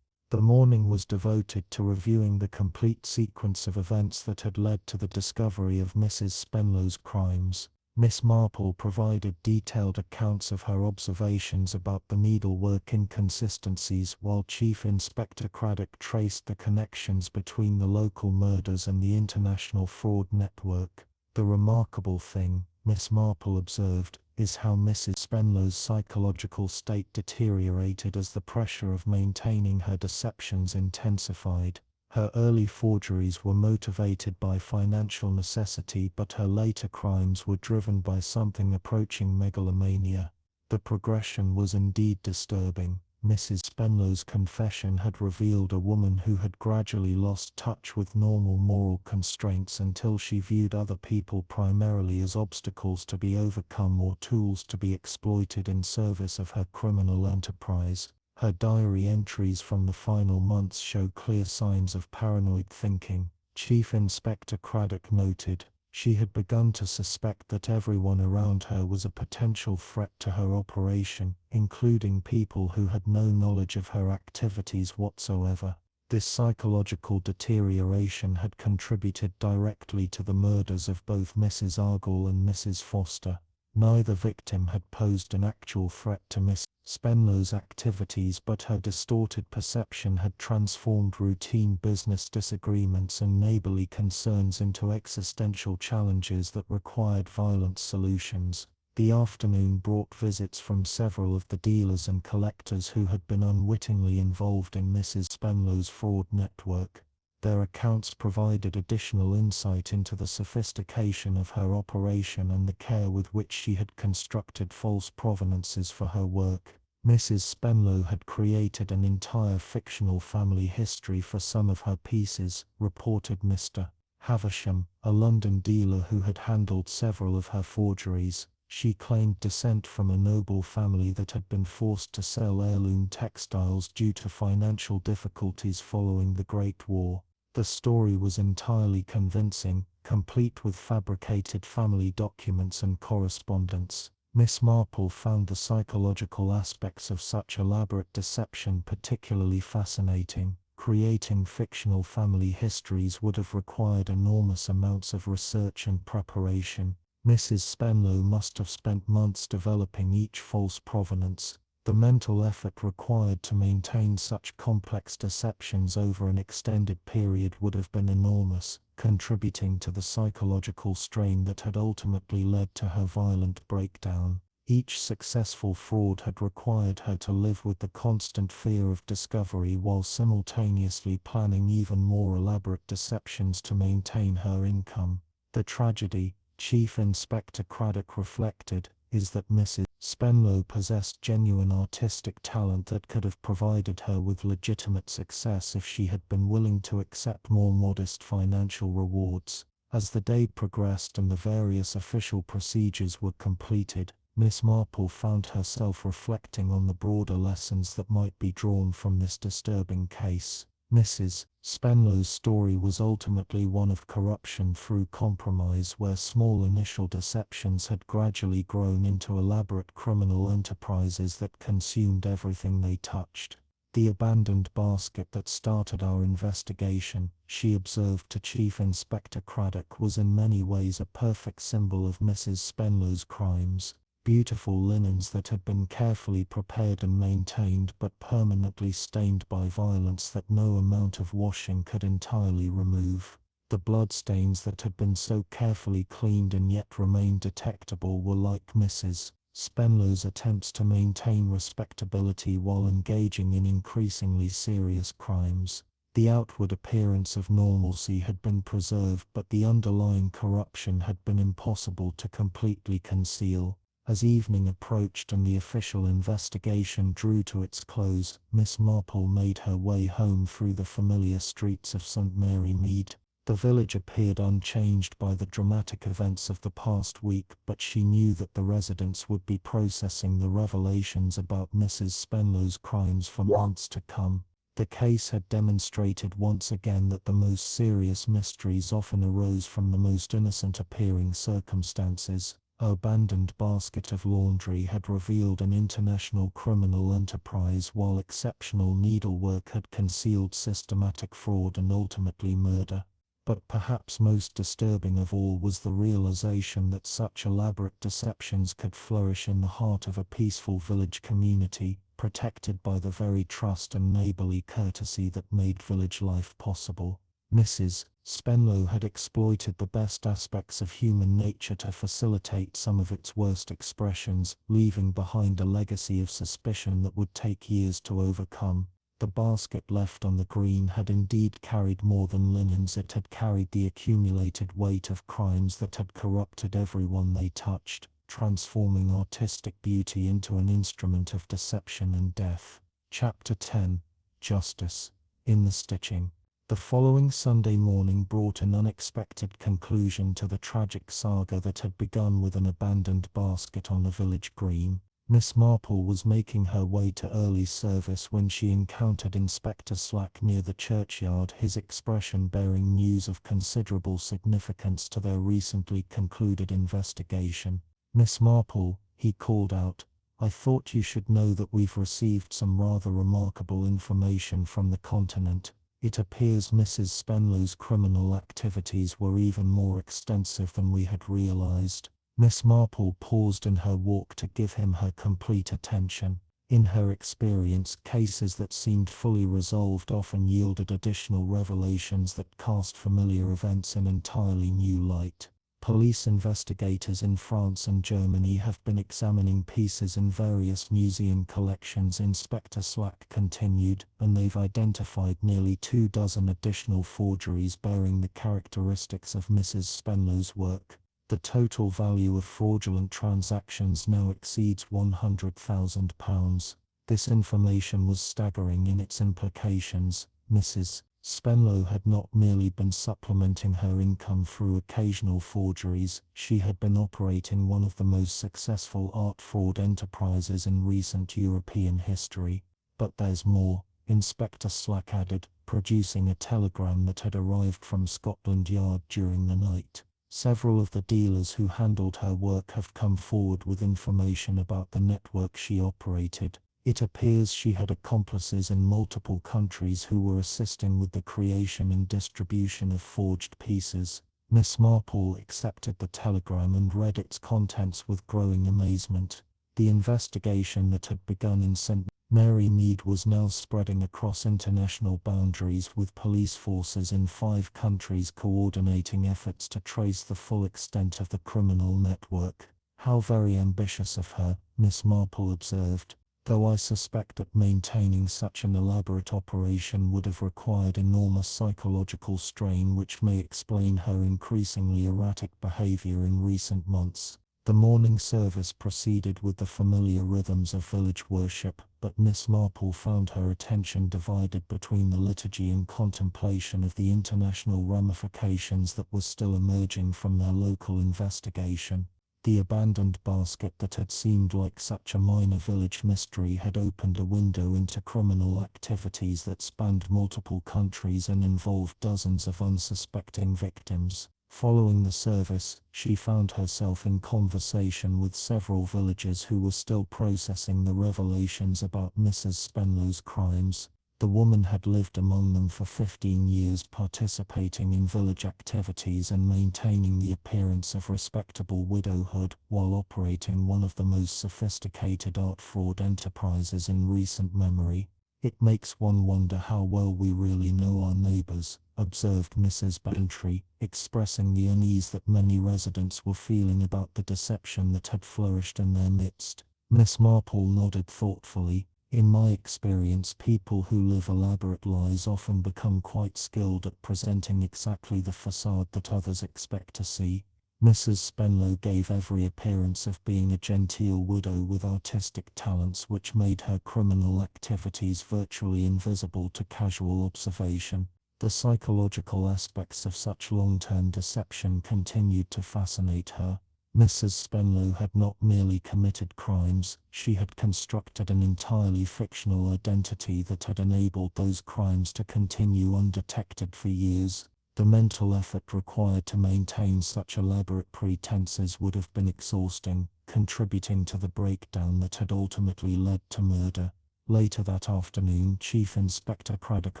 The morning was devoted to reviewing the complete sequence of events that had led to the discovery of Mrs. Spenlow's crimes. Miss Marple provided detailed accounts of her observations about the needlework inconsistencies, while Chief Inspector Craddock traced the connections between the local murders and the international fraud network. The remarkable thing, Miss Marple observed, is how Mrs. Spenlow's psychological state deteriorated as the pressure of maintaining her deceptions intensified. Her early forgeries were motivated by financial necessity, but her later crimes were driven by something approaching megalomania. The progression was indeed disturbing. Mrs. Spenlow's confession had revealed a woman who had gradually lost touch with normal moral constraints until she viewed other people primarily as obstacles to be overcome or tools to be exploited in service of her criminal enterprise. Her diary entries from the final months show clear signs of paranoid thinking. Chief Inspector Craddock noted, she had begun to suspect that everyone around her was a potential threat to her operation, including people who had no knowledge of her activities whatsoever. This psychological deterioration had contributed directly to the murders of both Mrs. Argall and Mrs. Foster. Neither victim had posed an actual threat to Miss Spenlow's activities, but her distorted perception had transformed routine business disagreements and neighborly concerns into existential challenges that required violent solutions. The afternoon brought visits from several of the dealers and collectors who had been unwittingly involved in Mrs. Spenlow's fraud network. Their accounts provided additional insight into the sophistication of her operation and the care with which she had constructed false provenances for her work. Mrs. Spenlow had created an entire fictional family history for some of her pieces, reported Mr. Havisham, a London dealer who had handled several of her forgeries. She claimed descent from a noble family that had been forced to sell heirloom textiles due to financial difficulties following the Great War. The story was entirely convincing, complete with fabricated family documents and correspondence. Miss Marple found the psychological aspects of such elaborate deception particularly fascinating. Creating fictional family histories would have required enormous amounts of research and preparation. Mrs. Spenlow must have spent months developing each false provenance. The mental effort required to maintain such complex deceptions over an extended period would have been enormous, contributing to the psychological strain that had ultimately led to her violent breakdown. Each successful fraud had required her to live with the constant fear of discovery while simultaneously planning even more elaborate deceptions to maintain her income. The tragedy, Chief Inspector Craddock reflected, is that Mrs. Spenlow possessed genuine artistic talent that could have provided her with legitimate success if she had been willing to accept more modest financial rewards. As the day progressed and the various official procedures were completed, Miss Marple found herself reflecting on the broader lessons that might be drawn from this disturbing case. Mrs. Spenlow's story was ultimately one of corruption through compromise, where small initial deceptions had gradually grown into elaborate criminal enterprises that consumed everything they touched. The abandoned basket that started our investigation, she observed to Chief Inspector Craddock, was in many ways a perfect symbol of Mrs. Spenlow's crimes. Beautiful linens that had been carefully prepared and maintained, but permanently stained by violence that no amount of washing could entirely remove. The bloodstains that had been so carefully cleaned and yet remained detectable were like Mrs. Spenlow's attempts to maintain respectability while engaging in increasingly serious crimes. The outward appearance of normalcy had been preserved, but the underlying corruption had been impossible to completely conceal. As evening approached and the official investigation drew to its close, Miss Marple made her way home through the familiar streets of St. Mary Mead. The village appeared unchanged by the dramatic events of the past week, but she knew that the residents would be processing the revelations about Mrs. Spenlow's crimes for months to come. The case had demonstrated once again that the most serious mysteries often arose from the most innocent-appearing circumstances. An abandoned basket of laundry had revealed an international criminal enterprise, while exceptional needlework had concealed systematic fraud and ultimately murder. But perhaps most disturbing of all was the realization that such elaborate deceptions could flourish in the heart of a peaceful village community, protected by the very trust and neighborly courtesy that made village life possible. Mrs. Spenlow had exploited the best aspects of human nature to facilitate some of its worst expressions, leaving behind a legacy of suspicion that would take years to overcome. The basket left on the green had indeed carried more than linens. It had carried the accumulated weight of crimes that had corrupted everyone they touched, transforming artistic beauty into an instrument of deception and death. Chapter 10. Justice. In the stitching. The following Sunday morning brought an unexpected conclusion to the tragic saga that had begun with an abandoned basket on the village green. Miss Marple was making her way to early service when she encountered Inspector Slack near the churchyard, his expression bearing news of considerable significance to their recently concluded investigation. "Miss Marple," he called out, "I thought you should know that we've received some rather remarkable information from the continent. It appears Mrs. Spenlow's criminal activities were even more extensive than we had realized." Miss Marple paused in her walk to give him her complete attention. In her experience, cases that seemed fully resolved often yielded additional revelations that cast familiar events in entirely new light. Police investigators in France and Germany have been examining pieces in various museum collections, Inspector Slack continued, and they've identified nearly 24 additional forgeries bearing the characteristics of Mrs. Spenlow's work. The total value of fraudulent transactions now exceeds £100,000. This information was staggering in its implications. Mrs. Spenlow had not merely been supplementing her income through occasional forgeries, she had been operating one of the most successful art fraud enterprises in recent European history. But there's more, Inspector Slack added, producing a telegram that had arrived from Scotland Yard during the night. Several of the dealers who handled her work have come forward with information about the network she operated. It appears she had accomplices in multiple countries who were assisting with the creation and distribution of forged pieces. Miss Marple accepted the telegram and read its contents with growing amazement. The investigation that had begun in St. Mary Mead was now spreading across international boundaries, with police forces in 5 countries coordinating efforts to trace the full extent of the criminal network. "How very ambitious of her," Miss Marple observed, "though I suspect that maintaining such an elaborate operation would have required enormous psychological strain, which may explain her increasingly erratic behavior in recent months." The morning service proceeded with the familiar rhythms of village worship, but Miss Marple found her attention divided between the liturgy and contemplation of the international ramifications that were still emerging from their local investigation. The abandoned basket that had seemed like such a minor village mystery had opened a window into criminal activities that spanned multiple countries and involved dozens of unsuspecting victims. Following the service, she found herself in conversation with several villagers who were still processing the revelations about Mrs. Spenlow's crimes. The woman had lived among them for 15 years, participating in village activities and maintaining the appearance of respectable widowhood, while operating one of the most sophisticated art fraud enterprises in recent memory. "It makes one wonder how well we really know our neighbors," observed Mrs. Bantry, expressing the unease that many residents were feeling about the deception that had flourished in their midst. Miss Marple nodded thoughtfully. "In my experience, people who live elaborate lies often become quite skilled at presenting exactly the facade that others expect to see." Mrs. Spenlow gave every appearance of being a genteel widow with artistic talents which made her criminal activities virtually invisible to casual observation. The psychological aspects of such long-term deception continued to fascinate her. Mrs. Spenlow had not merely committed crimes, she had constructed an entirely fictional identity that had enabled those crimes to continue undetected for years. The mental effort required to maintain such elaborate pretenses would have been exhausting, contributing to the breakdown that had ultimately led to murder. Later that afternoon, Chief Inspector Craddock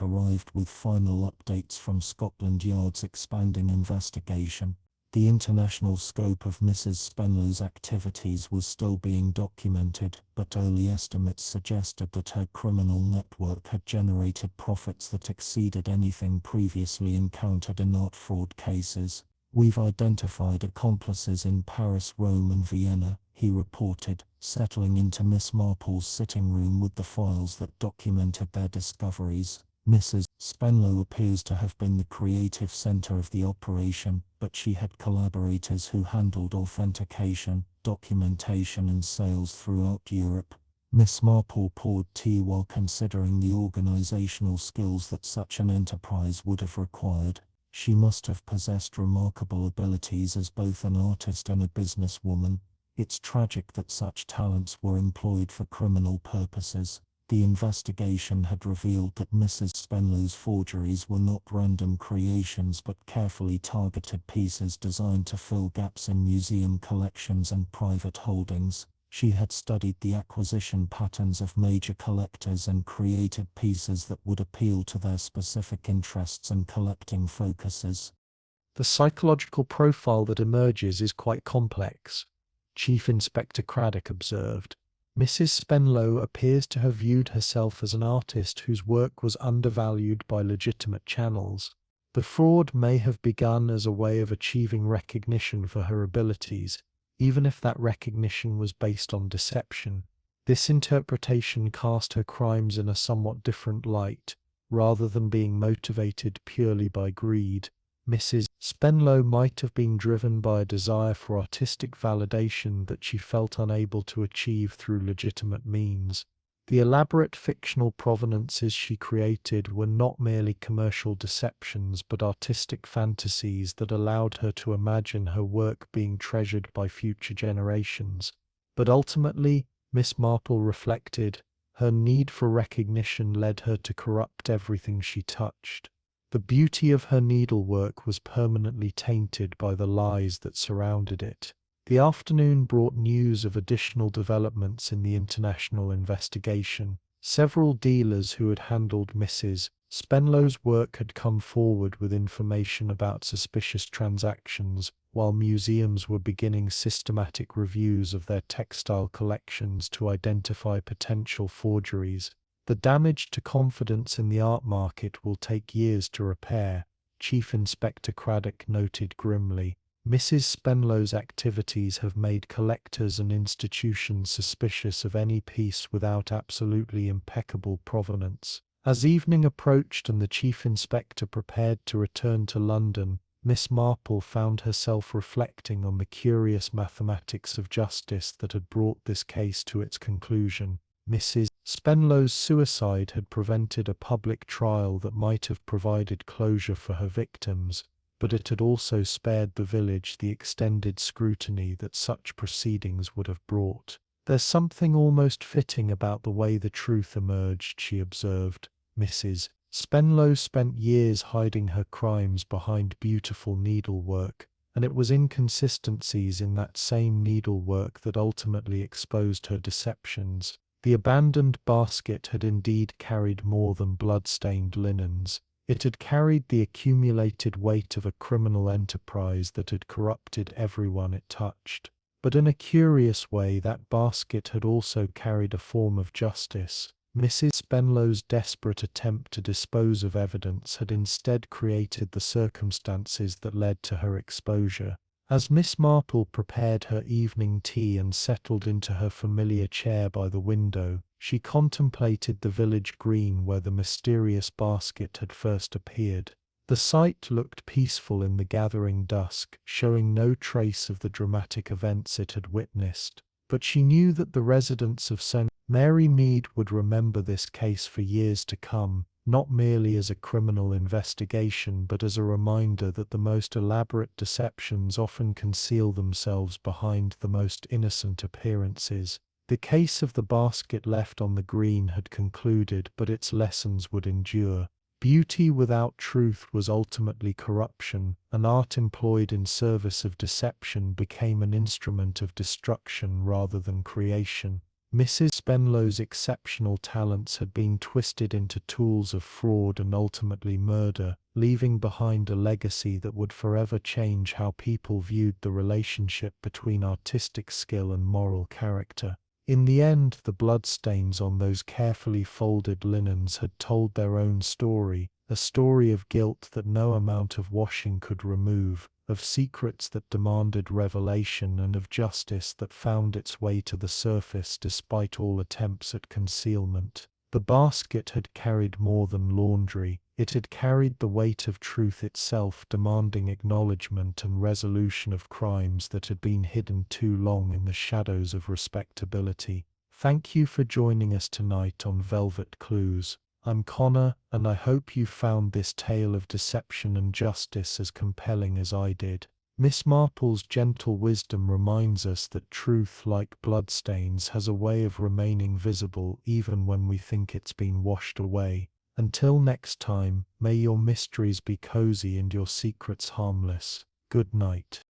arrived with final updates from Scotland Yard's expanding investigation. The international scope of Mrs. Spenlow's activities was still being documented, but early estimates suggested that her criminal network had generated profits that exceeded anything previously encountered in art fraud cases. "We've identified accomplices in Paris, Rome and Vienna," he reported, settling into Miss Marple's sitting room with the files that documented their discoveries. Mrs. Spenlow appears to have been the creative center of the operation, but she had collaborators who handled authentication, documentation and sales throughout Europe. Miss Marple poured tea while considering the organizational skills that such an enterprise would have required. She must have possessed remarkable abilities as both an artist and a businesswoman. It's tragic that such talents were employed for criminal purposes. The investigation had revealed that Mrs. Spenlow's forgeries were not random creations but carefully targeted pieces designed to fill gaps in museum collections and private holdings. She had studied the acquisition patterns of major collectors and created pieces that would appeal to their specific interests and collecting focuses. The psychological profile that emerges is quite complex, Chief Inspector Craddock observed. Mrs. Spenlow appears to have viewed herself as an artist whose work was undervalued by legitimate channels. The fraud may have begun as a way of achieving recognition for her abilities, even if that recognition was based on deception. This interpretation cast her crimes in a somewhat different light, rather than being motivated purely by greed. Mrs. Spenlow might have been driven by a desire for artistic validation that she felt unable to achieve through legitimate means. The elaborate fictional provenances she created were not merely commercial deceptions but artistic fantasies that allowed her to imagine her work being treasured by future generations. But ultimately, Miss Marple reflected, her need for recognition led her to corrupt everything she touched. The beauty of her needlework was permanently tainted by the lies that surrounded it. The afternoon brought news of additional developments in the international investigation. Several dealers who had handled Mrs. Spenlow's work had come forward with information about suspicious transactions, while museums were beginning systematic reviews of their textile collections to identify potential forgeries. The damage to confidence in the art market will take years to repair, Chief Inspector Craddock noted grimly. Mrs. Spenlow's activities have made collectors and institutions suspicious of any piece without absolutely impeccable provenance. As evening approached and the chief inspector prepared to return to London, Miss Marple found herself reflecting on the curious mathematics of justice that had brought this case to its conclusion. Mrs. Spenlow's suicide had prevented a public trial that might have provided closure for her victims, but it had also spared the village the extended scrutiny that such proceedings would have brought. "There's something almost fitting about the way the truth emerged," she observed. Mrs. Spenlow spent years hiding her crimes behind beautiful needlework, and it was inconsistencies in that same needlework that ultimately exposed her deceptions. The abandoned basket had indeed carried more than blood-stained linens. It had carried the accumulated weight of a criminal enterprise that had corrupted everyone it touched. But in a curious way, that basket had also carried a form of justice. Mrs. Spenlow's desperate attempt to dispose of evidence had instead created the circumstances that led to her exposure. As Miss Marple prepared her evening tea and settled into her familiar chair by the window, she contemplated the village green where the mysterious basket had first appeared. The sight looked peaceful in the gathering dusk, showing no trace of the dramatic events it had witnessed. But she knew that the residents of St. Mary Mead would remember this case for years to come, not merely as a criminal investigation but as a reminder that the most elaborate deceptions often conceal themselves behind the most innocent appearances. The case of the basket left on the green had concluded, but its lessons would endure. Beauty without truth was ultimately corruption, and art employed in service of deception became an instrument of destruction rather than creation. Mrs. Spenlow's exceptional talents had been twisted into tools of fraud and ultimately murder, leaving behind a legacy that would forever change how people viewed the relationship between artistic skill and moral character. In the end, the bloodstains on those carefully folded linens had told their own story, a story of guilt that no amount of washing could remove, of secrets that demanded revelation, and of justice that found its way to the surface despite all attempts at concealment. The basket had carried more than laundry. It had carried the weight of truth itself, demanding acknowledgement and resolution of crimes that had been hidden too long in the shadows of respectability. Thank you for joining us tonight on Velvet Clues. I'm Connor, and I hope you found this tale of deception and justice as compelling as I did. Miss Marple's gentle wisdom reminds us that truth, like bloodstains, has a way of remaining visible even when we think it's been washed away. Until next time, may your mysteries be cozy and your secrets harmless. Good night.